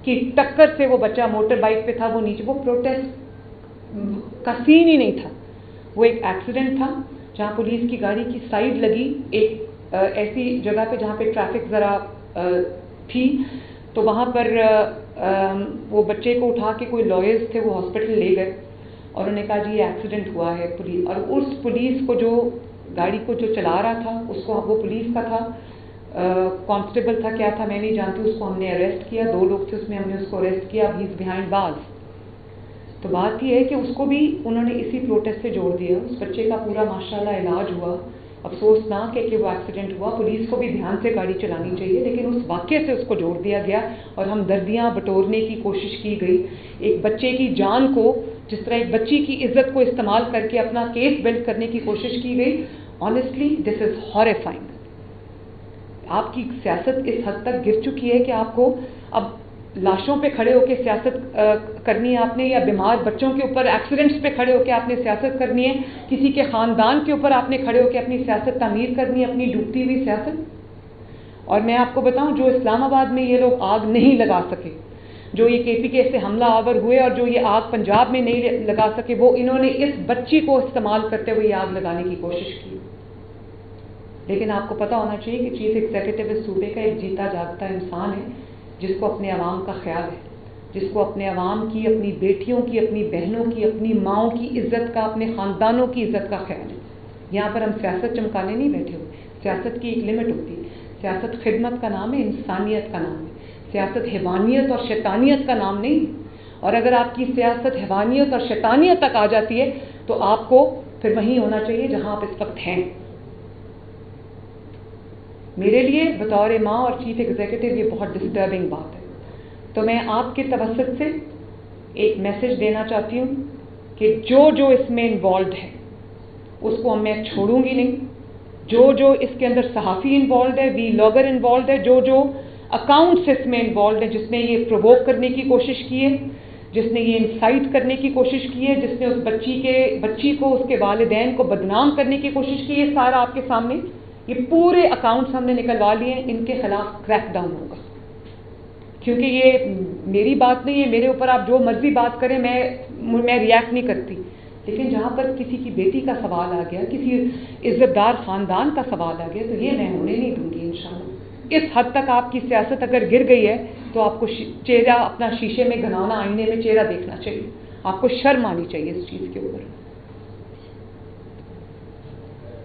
کی ٹکر سے وہ بچہ موٹر بائک پہ تھا, وہ نیچے, وہ پروٹیسٹ کا سین ہی نہیں تھا. وہ ایک ایکسیڈنٹ تھا جہاں پولیس کی گاڑی کی سائڈ لگی ایک ایسی جگہ پہ جہاں پہ ٹریفک ذرا تھی, تو وہاں پر وہ بچے کو اٹھا کے کوئی لائرز تھے وہ ہاسپٹل لے گئے, اور انہوں نے کہا جی یہ ایکسیڈنٹ ہوا ہے. پولیس, اور اس پولیس کو جو گاڑی کو جو چلا رہا تھا اس کو, وہ پولیس کا تھا, کانسٹیبل تھا, کیا تھا میں نہیں جانتی, اس کو ہم نے اریسٹ کیا. 2 لوگ تھے اس میں, ہم نے اس کو اریسٹ کیا. ہی از بیہائنڈ بارز. تو بات یہ ہے کہ اس کو بھی انہوں نے اسی پروٹیسٹ سے جوڑ دیا. اس بچے کا پورا ماشاءاللہ علاج ہوا. افسوسناک ہے کہ وہ ایکسیڈنٹ ہوا. پولیس کو بھی دھیان سے گاڑی چلانی چاہیے, لیکن اس واقعے سے اس کو جوڑ دیا گیا اور ہم دردیاں بٹورنے کی کوشش کی گئی. ایک بچے کی جان کو, جس طرح ایک بچی کی عزت کو استعمال کر کے اپنا کیس بلڈ کرنے کی کوشش کی گئی. آنیسٹلی دس از ہاریفائنگ. آپ کی سیاست اس حد تک گر چکی ہے کہ آپ کو اب لاشوں پہ کھڑے ہو کے سیاست کرنی ہے آپ نے, یا بیمار بچوں کے اوپر ایکسیڈنٹس پہ کھڑے ہو کے آپ نے سیاست کرنی ہے, کسی کے خاندان کے اوپر آپ نے کھڑے ہو کے اپنی سیاست تعمیر کرنی ہے, اپنی ڈوبتی ہوئی سیاست. اور میں آپ کو بتاؤں, جو اسلام آباد میں یہ لوگ آگ نہیں لگا سکے, جو یہ KPK سے حملہ آور ہوئے اور جو یہ آگ پنجاب میں نہیں لگا سکے, وہ انہوں نے اس بچی کو استعمال کرتے ہوئے یہ آگ لگانے کی کوشش کی. لیکن آپ کو پتہ ہونا چاہیے کہ چیف ایگزیکٹو اس صوبے کا ایک جیتا جاگتا انسان ہے, جس کو اپنے عوام کا خیال ہے, جس کو اپنے عوام کی, اپنی بیٹیوں کی, اپنی بہنوں کی, اپنی ماؤں کی عزت کا, اپنے خاندانوں کی عزت کا خیال ہے. یہاں پر ہم سیاست چمکانے نہیں بیٹھے ہوئے. سیاست کی ایک لمٹ ہوتی ہے. سیاست خدمت کا نام ہے, انسانیت کا نام ہے. سیاست حیوانیت اور شیطانیت کا نام نہیں. اور اگر آپ کی سیاست حیوانیت اور شیطانیت تک آ جاتی ہے تو آپ کو پھر وہیں ہونا چاہیے جہاں آپ اس وقت ہیں. میرے لیے بطور ماں اور چیف ایگزیکٹو یہ بہت ڈسٹربنگ بات ہے. تو میں آپ کے توسط سے ایک میسج دینا چاہتی ہوں کہ جو اس میں انوالوڈ ہے اس کو میں چھوڑوں گی نہیں. جو اس کے اندر صحافی انوالوڈ ہے, ولاگر انوالوڈ ہے, جو اکاؤنٹس اس میں انوالوڈ ہے, جس نے یہ پرووک کرنے کی کوشش کی ہے, جس نے یہ انسائٹ کرنے کی کوشش کی ہے, جس نے اس بچی کو, اس کے والدین کو بدنام کرنے کی کوشش کی ہے, سارا آپ کے سامنے یہ پورے اکاؤنٹس ہم نے نکلوا لیے ہیں. ان کے خلاف کریک ڈاؤن ہوگا, کیونکہ یہ میری بات نہیں ہے. میرے اوپر آپ جو مرضی بات کریں, میں ریئیکٹ نہیں کرتی. لیکن جہاں پر کسی کی بیٹی کا سوال آ گیا, کسی عزت دار خاندان کا سوال آ گیا, تو یہ میں ہونے نہیں دوں گی انشاءاللہ. اس حد تک آپ کی سیاست اگر گر گئی ہے تو آپ کو چہرہ اپنا شیشے میں گھنانا, آئینے میں چہرہ دیکھنا چاہیے. آپ کو شرم آنی چاہیے اس چیز کے اوپر.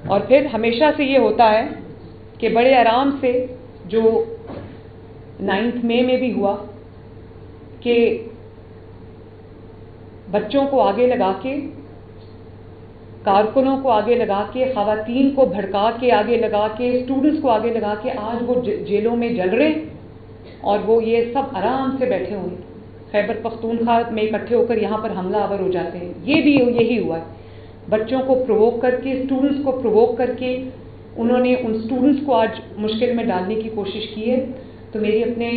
اور پھر ہمیشہ سے یہ ہوتا ہے کہ بڑے آرام سے, جو 9 مئی میں بھی ہوا, کہ بچوں کو آگے لگا کے, کارکنوں کو آگے لگا کے, خواتین کو بھڑکا کے آگے لگا کے, اسٹوڈنٹس کو آگے لگا کے, آج وہ جیلوں میں جل رہے اور وہ یہ سب آرام سے بیٹھے ہوئے خیبر پختونخوا میں اکٹھے ہو کر یہاں پر حملہ آور ہو جاتے ہیں. یہ بھی یہی ہوا ہے. بچوں کو پرووک کر کے, اسٹوڈنٹس کو پرووک کر کے انہوں نے ان اسٹوڈنٹس کو آج مشکل میں ڈالنے کی کوشش کی ہے. تو میری اپنے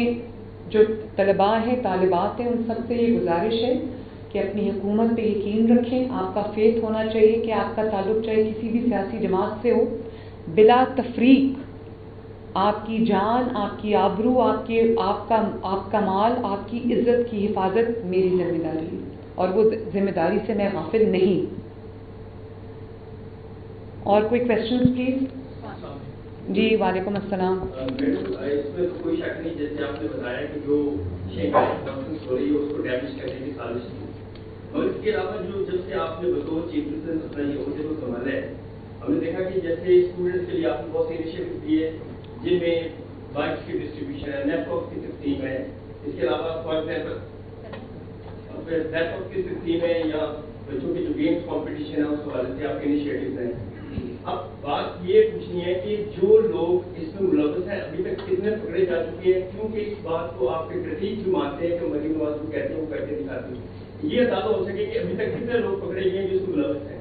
جو طلباء ہیں, طالبات ہیں, ان سب سے یہ گزارش ہے کہ اپنی حکومت پہ یقین رکھیں. آپ کا فیتھ ہونا چاہیے کہ آپ کا تعلق چاہے کسی بھی سیاسی جماعت سے ہو, بلا تفریق آپ کی جان, آپ کی آبرو, آپ کا مال, آپ کی عزت کی حفاظت میری ذمہ داری ہے, اور وہ ذمہ داری سے میں غافل نہیں. اور کوئی کویسچنز پلیز. جی وعلیکم السلام. میڈم اس میں تو کوئی شک نہیں، جیسے آپ نے بتایا کہ جو شنگاری کانفرنس ہو رہی ہے اس کو ڈیمیج کرنے کی سازش تھی، اور اس کے علاوہ جو جب سے آپ نے بطور چیف منسٹر اپنا یہ عہدے کو سنبھالا ہے، ہم نے دیکھا کہ جیسے اسٹوڈنٹس کے لیے آپ نے بہت سی انیشیٹو دیے جن میں بائکس کی ڈسٹریبیوشن ہے، لیپ ٹاپ کی تقسیم ہے، اس کے علاوہ فار ایگزامپل لیپ ٹاپ کی تقسیم ہے، یا بچوں کے جو گیمس کمپٹیشن ہے اس حوالے سے آپ کے انیشیٹوز ہیں. اب بات یہ پوچھنی ہے کہ جو لوگ اس میں ملوث ہیں ابھی تک کتنے پکڑے جا چکے ہیں، کیونکہ اس بات کو آپ کے کرٹیک جو مانتے ہیں کہ مریم نواز کو کہتے ہیں وہ کر کے دکھاتے ہیں، یہ اندازہ ہو سکے کہ ابھی تک کتنے لوگ پکڑے گئے ہیں جو اس میں ملوث ہیں.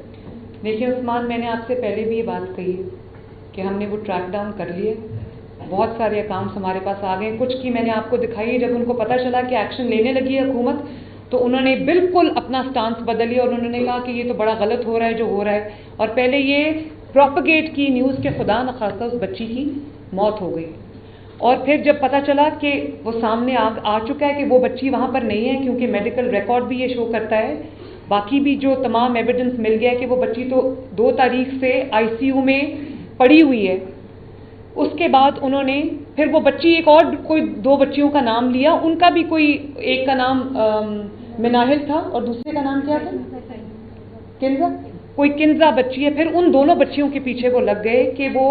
دیکھیے عثمان، میں نے آپ سے پہلے بھی یہ بات کہی ہے کہ ہم نے وہ ٹریک ڈاؤن کر لیے، بہت سارے اکاؤنٹس ہمارے پاس آ گئے. کچھ کی میں نے آپ کو دکھائی ہے، جب ان کو پتہ چلا کہ ایکشن لینے لگی ہے حکومت تو انہوں نے بالکل اپنا سٹانس بدل لیا، اور انہوں نے کہا کہ یہ تو بڑا غلط ہو رہا ہے جو ہو رہا ہے. اور پہلے یہ پروپیگیٹ کی نیوز کے خدا نخواستہ اس بچی کی موت ہو گئی، اور پھر جب پتہ چلا کہ وہ سامنے آ چکا ہے کہ وہ بچی وہاں پر نہیں ہے، کیونکہ میڈیکل ریکارڈ بھی یہ شو کرتا ہے، باقی بھی جو تمام ایویڈنس مل گیا ہے کہ وہ بچی تو 2 تاریخ سے ICU میں پڑی ہوئی ہے. اس کے بعد انہوں نے پھر وہ بچی ایک اور کوئی 2 بچیوں کا نام لیا، ان کا بھی کوئی ایک کا نام مناہل تھا اور دوسرے کا نام کیا تھا، کنزا، کوئی کنزا بچی ہے. پھر ان دونوں بچیوں کے پیچھے وہ لگ گئے کہ وہ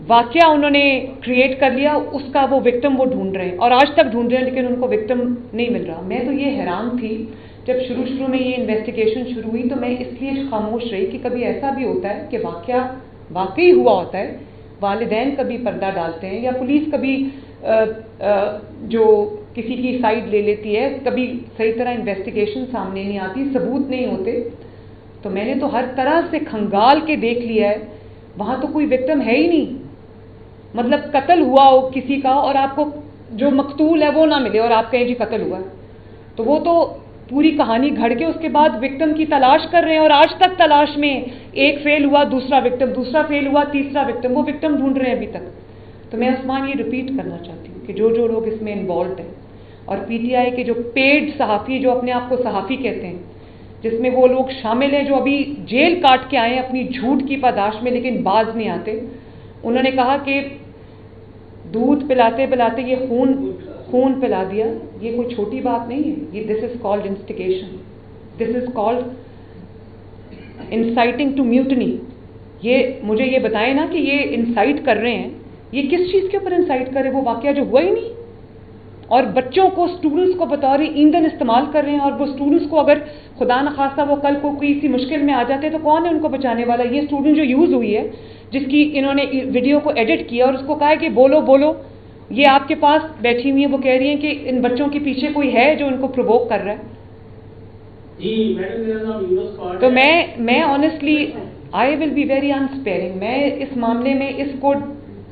واقعہ انہوں نے کریٹ کر لیا، اس کا وہ وکٹم وہ ڈھونڈ رہے ہیں اور آج تک ڈھونڈ رہے ہیں، لیکن ان کو وکٹم نہیں مل رہا. میں تو یہ حیران تھی جب شروع میں یہ انویسٹیگیشن شروع ہوئی، تو میں اس لیے خاموش رہی کہ کبھی ایسا بھی ہوتا ہے کہ واقعہ واقعی ہوا ہوتا ہے، والدین کبھی پردہ ڈالتے ہیں یا پولیس کبھی جو کسی کی سائڈ لے لیتی ہے، کبھی صحیح طرح انویسٹیگیشن سامنے نہیں آتی، ثبوت نہیں ہوتے. تو میں نے تو ہر طرح سے کھنگال کے دیکھ لیا ہے، وہاں تو کوئی وکٹم ہے ہی نہیں. مطلب قتل ہوا ہو کسی کا اور آپ کو جو مقتول ہے وہ نہ ملے اور آپ کہیں جی قتل ہوا ہے، تو وہ تو پوری کہانی گھڑ کے اس کے بعد وکٹم کی تلاش کر رہے ہیں، اور آج تک تلاش میں ایک فیل ہوا، دوسرا وکٹم، دوسرا فیل ہوا، تیسرا وکٹم، وہ وکٹم ڈھونڈ رہے ہیں ابھی تک. تو میں عثمان یہ ریپیٹ کرنا چاہتی ہوں کہ جو لوگ اس میں انوالوڈ ہیں، اور PTI کے جو پیڈ صحافی جو اپنے آپ کو صحافی کہتے ہیں، جس میں وہ لوگ شامل ہیں جو ابھی جیل کاٹ کے آئے ہیں اپنی جھوٹ کی پاداش میں لیکن باز نہیں آتے. انہوں نے کہا کہ دودھ پلاتے پلاتے یہ خون پلا دیا، یہ کوئی چھوٹی بات نہیں ہے. یہ this is called instigation, this is called inciting to mutiny. یہ مجھے یہ بتائیں نا کہ یہ انسائٹ کر رہے ہیں، یہ کس چیز کے اوپر انسائٹ کرے؟ وہ واقعہ جو ہوا ہی نہیں، اور بچوں کو، اسٹوڈنٹس کو بطور ایندھن استعمال کر رہے ہیں. اور وہ اسٹوڈنٹس کو اگر خدا نخواستہ وہ کل کو کوئی سی مشکل میں آ جاتے تو کون ہے ان کو بچانے والا؟ یہ اسٹوڈنٹ جو یوز ہوئی ہے، جس کی انہوں نے ویڈیو کو ایڈٹ کیا اور اس کو کہا ہے کہ بولو، یہ آپ کے پاس بیٹھی ہوئی ہیں، وہ کہہ رہی ہیں کہ ان بچوں کے پیچھے کوئی ہے جو ان کو پرووک کر رہا ہے. جی میڈم، میرا نام یونس پارٹ. تو میں honestly I will be very inspiring. میں اس معاملے میں اس کو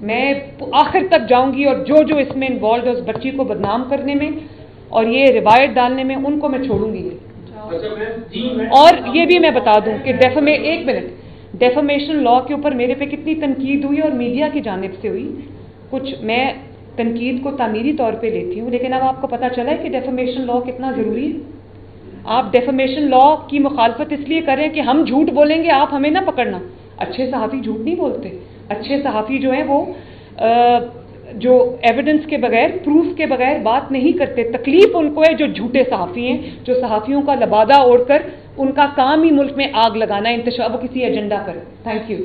میں آخر تک جاؤں گی، اور جو اس میں انوالوڈ ہے اس بچی کو بدنام کرنے میں اور یہ روایت ڈالنے میں، ان کو میں چھوڑوں گی نہیں. اور یہ بھی میں بتا دوں کہ ڈیفیمیشن لا کے اوپر میرے پہ کتنی تنقید ہوئی اور میڈیا کی جانب سے ہوئی. کچھ میں تنقید کو تعمیری طور پہ لیتی ہوں، لیکن اب آپ کو پتہ چلا ہے کہ ڈیفیمیشن لا کتنا ضروری ہے. آپ ڈیفیمیشن لا کی مخالفت اس لیے کریں کہ ہم جھوٹ بولیں گے، آپ ہمیں نہ پکڑنا. اچھے صحافی جھوٹ نہیں بولتے. اچھے صحافی جو ہیں وہ جو ایویڈنس کے بغیر، پروف کے بغیر بات نہیں کرتے. تکلیف ان کو ہے جو جھوٹے صحافی ہیں، جو صحافیوں کا لبادہ اوڑھ کر ان کا کام ہی ملک میں آگ لگانا ہے، انتشار، وہ کسی ایجنڈا پر. Thank you.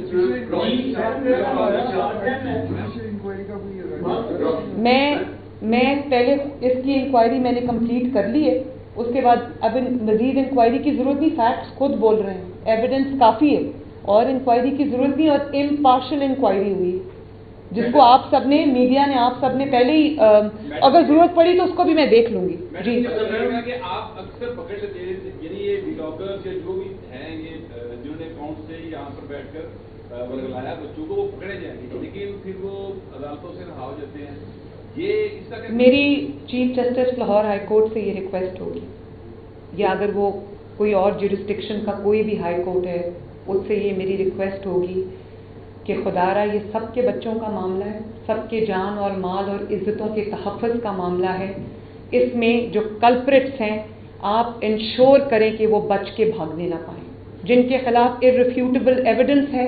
میں پہلے اس کی انکوائری میں نے کمپلیٹ کر لی ہے، اس کے بعد اب مزید انکوائری کی ضرورت نہیں. فیکٹس خود بول رہے ہیں، ایویڈنس کافی ہے اور انکوائری کی ضرورت نہیں. اور امپارشل انکوائری ہوئی جس کو آپ سب نے، میڈیا نے، آپ سب نے پہلے ہی، اگر ضرورت پڑی تو اس کو بھی میں دیکھ لوں گی. جی کہ آپ اکثر پکڑ لیتے ہیں، یعنی یہ ولاگرز یا جو بھی ہیں، یہ جنہوں نے اکاؤنٹ سے یہاں پر بیٹھ کر ورگلایا بچوں کو، وہ پکڑے جائیں گے لیکن پھر وہ عدالتوں سے رہا ہو جاتے ہیں. یہ اس کا میری chief justice Lahore high court سے یہ ریکویسٹ ہوگی، یا اگر وہ کوئی اور جورسڈکشن کا کوئی بھی ہائی کورٹ ہے اس سے یہ میری ریکویسٹ ہوگی کہ خدا را، یہ سب کے بچوں کا معاملہ ہے، سب کے جان اور مال اور عزتوں کے تحفظ کا معاملہ ہے. اس میں جو کلپریٹس ہیں آپ انشور کریں کہ وہ بچ کے بھاگنے نہ پائیں. جن کے خلاف ارریفیوٹیبل ایویڈنس ہے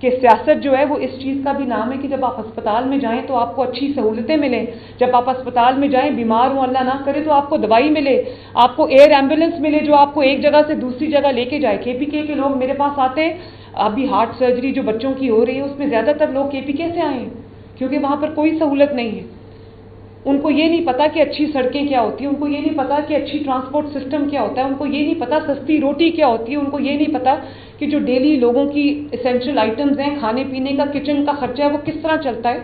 کہ سیاست جو ہے وہ اس چیز کا بھی نام ہے کہ جب آپ ہسپتال میں جائیں تو آپ کو اچھی سہولتیں ملیں، جب آپ ہسپتال میں جائیں بیمار ہوں اللہ نہ کرے تو آپ کو دوائی ملے، آپ کو ایئر ایمبولینس ملے جو آپ کو ایک جگہ سے دوسری جگہ لے کے جائے۔ KPK کے لوگ میرے پاس آتے ہیں، ابھی ہارٹ سرجری جو بچوں کی ہو رہی ہے اس میں زیادہ تر لوگ KPK سے آئے ہیں کیونکہ وہاں پر کوئی سہولت نہیں ہے۔ ان کو یہ نہیں پتا کہ اچھی سڑکیں کیا ہوتی ہیں، ان کو یہ نہیں پتا کہ اچھی ٹرانسپورٹ سسٹم کیا ہوتا ہے، ان کو یہ نہیں پتا سستی روٹی کیا ہوتی ہے، ان کو یہ نہیں پتا کہ جو ڈیلی لوگوں کی اسینشل آئٹمز ہیں، کھانے پینے کا کچن کا خرچہ ہے وہ کس طرح چلتا ہے۔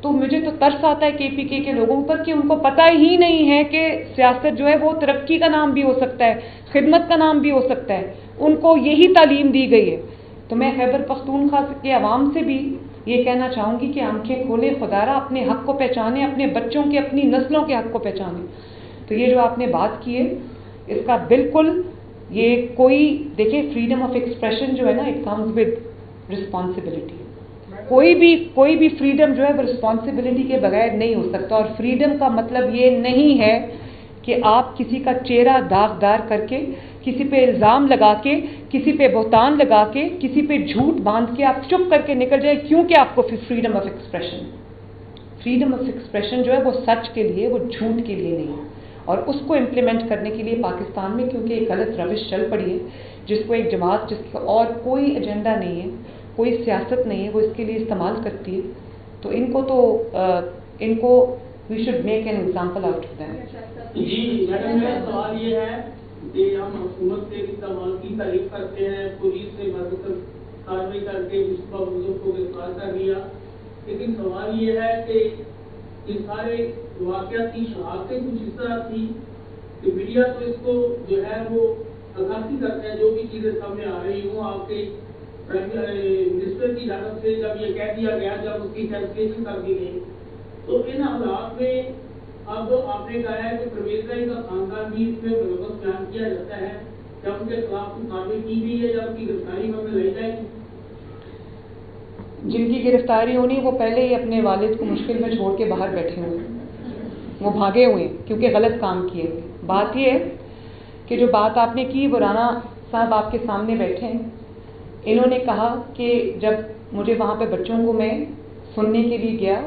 تو مجھے تو ترس آتا ہے KPK کے لوگوں پر کہ ان کو پتہ ہی نہیں ہے کہ سیاست جو ہے وہ ترقی کا نام بھی ہو سکتا ہے، خدمت کا نام بھی ہو سکتا ہے، ان کو یہی تعلیم دی گئی ہے۔ تو میں خیبر پختونخوا کے عوام سے بھی یہ کہنا چاہوں گی کہ آنکھیں کھولیں، خدا را اپنے حق کو پہچانیں، اپنے بچوں کے اپنی نسلوں کے حق کو پہچانیں۔ تو یہ جو آپ نے بات کی ہے اس کا بالکل یہ کوئی دیکھیں فریڈم آف ایکسپریشن جو ہے نا اٹ کمز ود رسپانسبلٹی۔ کوئی بھی فریڈم جو ہے وہ رسپانسبلٹی کے بغیر نہیں ہو سکتا، اور فریڈم کا مطلب یہ نہیں ہے کہ آپ کسی کا چہرہ داغدار کر کے، کسی پہ الزام لگا کے، کسی پہ بہتان لگا کے، کسی پہ جھوٹ باندھ کے آپ چپ کر کے نکل جائیں کیونکہ آپ کو فریڈم آف ایکسپریشن جو ہے وہ سچ کے لیے، وہ جھوٹ کے لیے نہیں ہے۔ اور اس کو امپلیمنٹ کرنے کے لیے پاکستان میں کیونکہ ایک غلط روش چل پڑی ہے جس کو ایک جماعت جس کا اور کوئی ایجنڈا نہیں ہے، کوئی سیاست نہیں ہے، وہ اس کے لیے استعمال کرتی ہے، تو ان کو we should make an example out of them. جی میڈم میرا سوال یہ ہے کہ ہم حکومت کے استعمال کی تعریف کرتے ہیں، پولیس نے مرکز کارروائی کر کے مصطفیٰ بزرگ کو گرفتار کر لیا، لیکن سوال یہ ہے کہ یہ سارے واقعات کی شہادتیں کچھ اس طرح تھی کہ میڈیا تو اس کو جو ہے وہ عکاسی کرتا ہے، جو بھی چیزیں سامنے آ رہی ہوں آپ کے منسٹر کی جانب سے جب یہ کہہ دیا گیا، جب اس کی کیلکولیشن کر دی گئی، تو ان حالات میں اب آپ نے کہا ہے کہ پرویز رائی کا خاندان بھی اس میں ملوث بیان کیا جاتا ہے، کیا ان کے خلاف کوئی کارروائی کی گئی ہے یا ان کی گرفتاری میں لائی جائے گی؟ جن کی گرفتاری ہونی وہ پہلے ہی اپنے والد کو مشکل میں چھوڑ کے باہر بیٹھے ہوئے، وہ بھاگے ہوئے کیونکہ غلط کام کیے ہوئے۔ بات یہ ہے کہ جو بات آپ نے کی وہ رانا صاحب آپ کے سامنے بیٹھے ہیں، انہوں نے کہا کہ جب مجھے وہاں پہ بچوں کو میں سننے کے لیے گیا،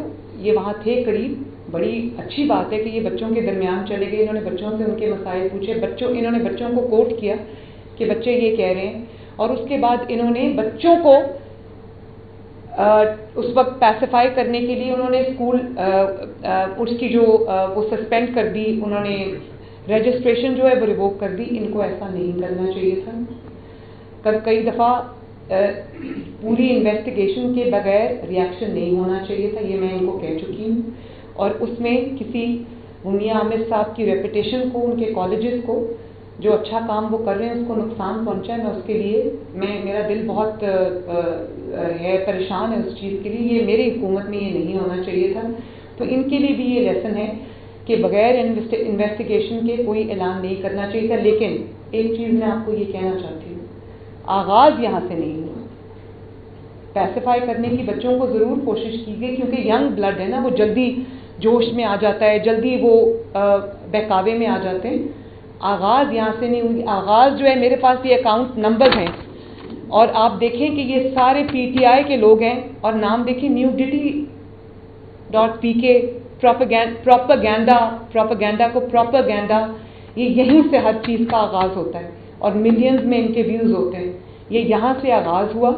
یہ وہاں تھے قریب، بڑی اچھی بات ہے کہ یہ بچوں کے درمیان چلے گئے، انہوں نے بچوں سے ان کے مسائل پوچھے، انہوں نے بچوں کو کوٹ کیا کہ بچے یہ کہہ رہے ہیں، اور اس کے بعد انہوں نے بچوں کو اس وقت پیسیفائی کرنے کے لیے انہوں نے اسکول اس کی جو وہ سسپینڈ کر دی، انہوں نے رجسٹریشن جو ہے وہ ریووک کر دی۔ ان کو ایسا نہیں کرنا چاہیے تھا۔ کئی دفعہ پوری انویسٹیگیشن کے بغیر ریاکشن نہیں ہونا چاہیے تھا، یہ میں ان کو کہہ چکی ہوں، اور اس میں کسی منیا عامر صاحب کی ریپوٹیشن کو، ان کے کالجز کو جو اچھا کام وہ کر رہے ہیں اس کو نقصان پہنچا ہے، میں اس کے لیے میرا دل بہت ہے پریشان ہے اس چیز کے لیے، یہ میری حکومت میں یہ نہیں ہونا چاہیے تھا۔ تو ان کے لیے بھی یہ لیسن ہے کہ بغیر انویسٹیگیشن کے کوئی اعلان نہیں کرنا چاہیے تھا۔ لیکن ایک چیز میں آپ کو یہ کہنا چاہتی ہوں، آغاز یہاں سے نہیں ہوا، پیسیفائی کرنے کی بچوں کو ضرور کوشش کی گئی کیونکہ ینگ بلڈ ہے نا، وہ جلدی جوش میں آ جاتا ہے، جلدی وہ بہکاوے میں آ جاتے ہیں۔ آغاز یہاں سے نہیں ہوئی، آغاز جو ہے میرے پاس یہ اکاؤنٹ نمبر ہیں اور آپ دیکھیں کہ یہ سارے PTI کے لوگ ہیں، اور نام دیکھیں nudity.pk پروپیگینڈا یہ یہیں سے ہر چیز کا آغاز ہوتا ہے اور ملینز میں ان کے ویوز ہوتے ہیں۔ یہ یہاں سے آغاز ہوا،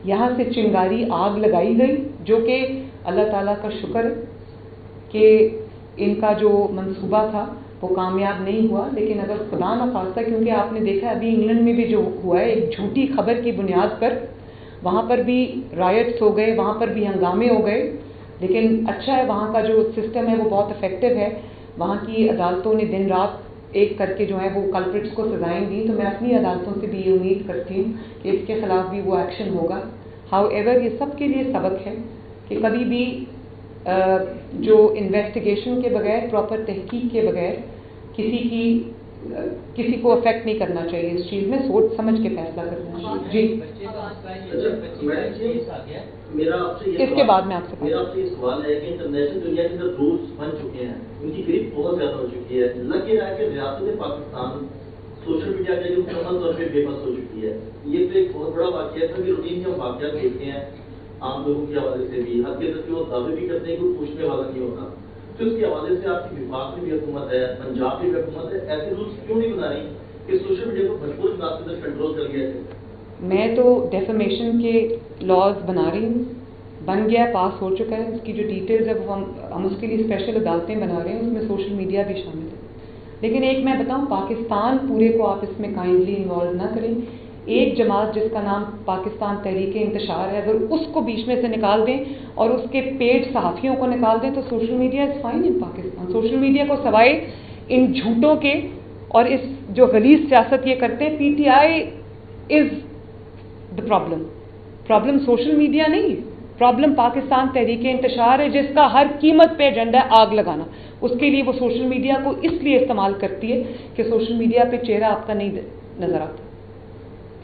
یہاں سے چنگاری آگ لگائی گئی، جو کہ اللہ تعالیٰ کا شکر ہے کہ ان کا جو منصوبہ تھا وہ کامیاب نہیں ہوا۔ لیکن اگر خدا نخواستہ، کیونکہ آپ نے دیکھا ابھی انگلینڈ میں بھی جو ہوا ہے ایک جھوٹی خبر کی بنیاد پر، وہاں پر بھی رائٹس ہو گئے، وہاں پر بھی ہنگامے ہو گئے، لیکن اچھا ہے وہاں کا جو سسٹم ہے وہ بہت افیکٹو ہے، وہاں کی عدالتوں نے دن رات ایک کر کے جو ہے وہ کلپرٹس کو سزائیں دی، تو میں اپنی عدالتوں سے بھی یہ امید کرتی ہوں کہ اس کے خلاف بھی وہ ایکشن ہوگا۔ ہاؤ ایور یہ سب کے لیے سبق ہے کہ کبھی بھی جو انویسٹیگیشن کے بغیر، پراپر تحقیق کے بغیر کسی کو افیکٹ نہیں کرنا چاہیے، اس چیز میں سوچ سمجھ کے فیصلہ کرنا چاہیے۔ جی اس کے بعد میں آپ سے میرا آپ سے یہ سوال ہے کہ انٹرنیشنل دنیا کے اندر رولز بن چکے ہیں، ان کی گرفت بہت زیادہ ہو چکی ہے، لگ یہ رہا ہے کہ ریاست پاکستان سوشل میڈیا کا جو مکمل طور پہ بے بس ہو چکی ہے. یہ تو ایک بہت بڑا واقعہ تھا کہ روٹین کے ہم واقعات دیکھتے ہیں عام لوگوں کے حوالے سے بھی, حد کے تک وہ دعوے بھی کرتے ہیں کہ پوچھنے والا نہیں ہوتا. تو اس کے حوالے سے آپ کی وفاق میں بھی حکومت ہے, پنجاب میں بھی حکومت ہے, ایسے رولس کیوں نہیں بنا رہی کہ سوشل میڈیا کو بھرپور انداز کے اندر کنٹرول کر لیا جائے؟ میں تو ڈیفیمیشن کے لاز بنا رہی ہوں, بن گیا, پاس ہو چکا ہے. اس کی جو ڈیٹیلز ہے وہ ہم اس کے لیے اسپیشل عدالتیں بنا رہے ہیں, اس میں سوشل میڈیا بھی شامل ہے. لیکن ایک میں بتاؤں, پاکستان پورے کو آپ اس میں کائنڈلی انوالو نہ کریں. ایک جماعت جس کا نام پاکستان تحریک انتشار ہے, اگر اس کو بیچ میں سے نکال دیں اور اس کے پیج صحافیوں کو نکال دیں تو social media is fine in Pakistan. Social media کو سوائے ان جھوٹوں کے اور اس جو غلیظ سیاست یہ کرتے ہیں, P T I is the problem social media نہیں ہے. پرابلم پاکستان تحریک انتشار ہے, جس کا ہر قیمت پہ ایجنڈا ہے آگ لگانا. اس کے لیے وہ سوشل میڈیا کو اس لیے استعمال کرتی ہے کہ سوشل میڈیا پہ چہرہ آپ کا نہیں نظر آتا.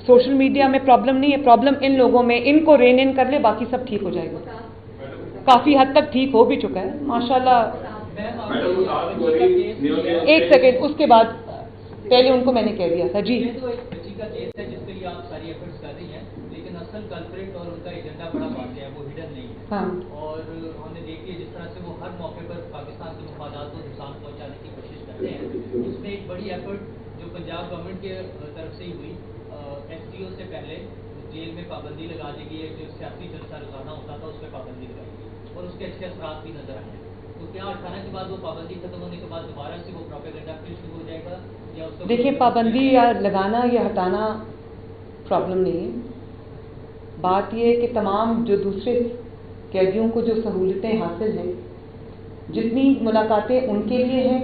سوشل میڈیا میں پرابلم نہیں ہے, پرابلم ان لوگوں میں. ان کو رین ان کر لے, باقی سب ٹھیک ہو جائے گا. کافی حد تک ٹھیک ہو بھی چکا ہے ماشاءاللہ. ایک سیکنڈ, اس کے بعد پہلے ان کو میں نے کہہ دیا تھا. جی اور ان کا ایجنڈا بڑا واضح ہے, وہ ہڈن نہیں ہے. ہاں. اور ہم نے دیکھی ہے جس طرح سے وہ ہر موقع پر پاکستان کے مفادات کو نقصان پہنچانے کی کوشش کرتے ہیں. اس میں ایک بڑی ایفرٹ جو پنجاب گورنمنٹ کے طرف سے ہی ہوئی, ایس ڈی او سے پہلے جیل میں پابندی لگا دی گئی ہے. جو سیاسی جلسہ روزانہ ہوتا تھا اس پہ پابندی لگائی گئی اور اس کے اچھے اثرات بھی نظر آئے ہیں. تو کیا 18 کے بعد وہ پابندی ختم ہونے کے بعد دوبارہ سے وہ پروپیگنڈا پھر شروع ہو جائے گا, یا اس کا دیکھیے پابندی یا لگانا یا ہٹانا پرابلم نہیں ہے. بات یہ ہے کہ تمام جو دوسرے قیدیوں کو جو سہولتیں حاصل ہیں, جتنی ملاقاتیں ان کے لیے ہیں,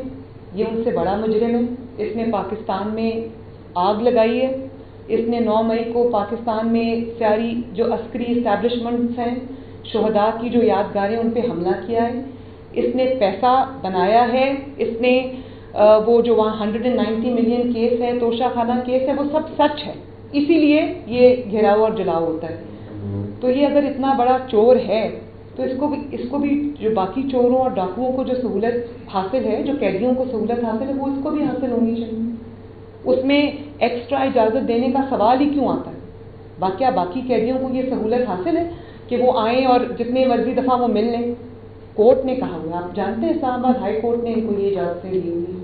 یہ ان سے بڑا مجرم ہے. اس نے پاکستان میں آگ لگائی ہے. اس نے 9 مئی کو پاکستان میں ساری جو عسکری اسٹیبلشمنٹس ہیں, شہداء کی جو یادگاریں, ان پہ حملہ کیا ہے. اس نے پیسہ بنایا ہے. اس نے وہ جو وہاں 190 ملین کیس ہے, توشہ خانہ کیس ہے, وہ سب سچ ہے. اسی لیے یہ گھیراؤ اور جلاؤ ہوتا ہے. تو یہ اگر اتنا بڑا چور ہے تو اس کو بھی جو باقی چوروں اور ڈاکوؤں کو جو سہولت حاصل ہے, جو قیدیوں کو سہولت حاصل ہے, وہ اس کو بھی حاصل ہونی چاہیے. اس میں ایکسٹرا اجازت دینے کا سوال ہی کیوں آتا ہے؟ باقی قیدیوں کو یہ سہولت حاصل ہے کہ وہ آئیں اور جتنے مرضی دفعہ وہ مل لیں. کورٹ نے کہا ہوا, آپ جانتے ہیں اسلام آباد ہائی کورٹ نے ان کو یہ اجازتیں دی ہوئی.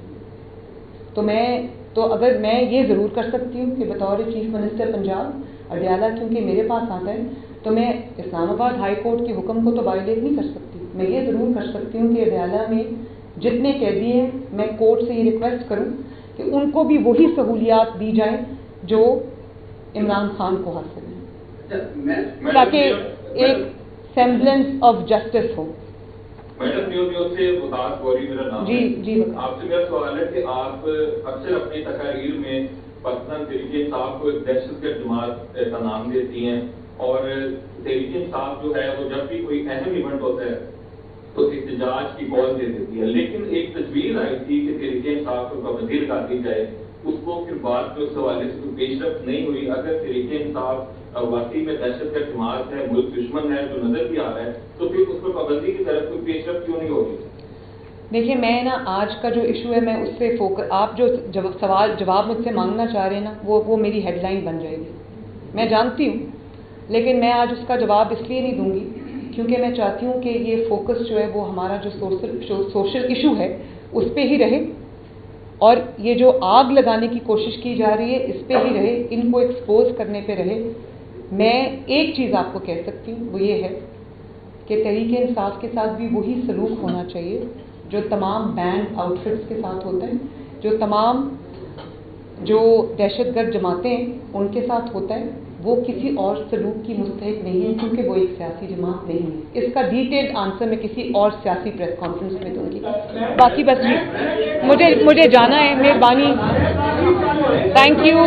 تو اگر میں یہ ضرور کر سکتی ہوں کہ بطور چیف منسٹر پنجاب اڈیالہ کیونکہ میرے پاس آتا ہے, تو میں اسلام آباد ہائی کورٹ کے حکم کو تو وائلیٹ نہیں کر سکتی. میں یہ ضرور کر سکتی ہوں کہ اڈیالہ میں جتنے قیدی ہیں, میں کورٹ سے یہ ریکویسٹ کروں کہ ان کو بھی وہی سہولیات دی جائیں جو عمران خان کو حاصل ہیں, تاکہ ایک semblance of justice who. Madam news سے متاز گوری میرا نام ہے. جی آپ سے میرا سوال ہے کہ آپ اکثر اپنی تقاریر میں پاکستان تحریک انصاف کو ایک دہشت گرد جماعت کا نام دیتی ہیں, اور تحریک انصاف جو ہے وہ جب بھی کوئی اہم ایونٹ ہوتا ہے تو احتجاج کی کال دے دیتی ہے. لیکن ایک تجویز آئی تھی کہ تحریک انصاف کو پابندی لگا دی جائے, اس کو پھر بعد میں اس حوالے سے کوئی پیش رفت نہیں ہوئی. اگر تحریک انصاف واقعی میں دہشت گرد جماعت ہے, ملک دشمن ہے, جو نظر بھی آ رہا ہے, تو پھر اس پر پابندی کی طرف کوئی پیش رفت کیوں نہیں ہوگی؟ دیکھیے میں آج کا جو ایشو ہے, میں اس سے آپ جو جواب مجھ سے مانگنا چاہ رہے ہیں نا, وہ میری ہیڈ لائن بن جائے گی. میں جانتی ہوں, لیکن میں آج اس کا جواب اس لیے نہیں دوں گی کیونکہ میں چاہتی ہوں کہ یہ فوکس جو ہے وہ ہمارا جو سوشل ایشو ہے اس پہ ہی رہے, اور یہ جو آگ لگانے کی کوشش کی جا رہی ہے اس پہ ہی رہے, ان کو ایکسپوز کرنے پہ رہے. میں ایک چیز آپ کو کہہ سکتی ہوں, وہ یہ ہے کہ تحریک انصاف کے ساتھ بھی وہی سلوک ہونا چاہیے جو تمام بینڈ آؤٹ فٹس کے ساتھ ہوتے ہیں, جو تمام جو دہشت گرد جماعتیں ہیں ان کے ساتھ ہوتا ہے. وہ کسی اور سلوک کی مستحق نہیں ہے کیونکہ وہ ایک سیاسی جماعت نہیں ہے. اس کا ڈیٹیلڈ آنسر میں کسی اور سیاسی پریس کانفرنس میں دوں گی. باقی بس مجھے جانا ہے. مہربانی. Thank you.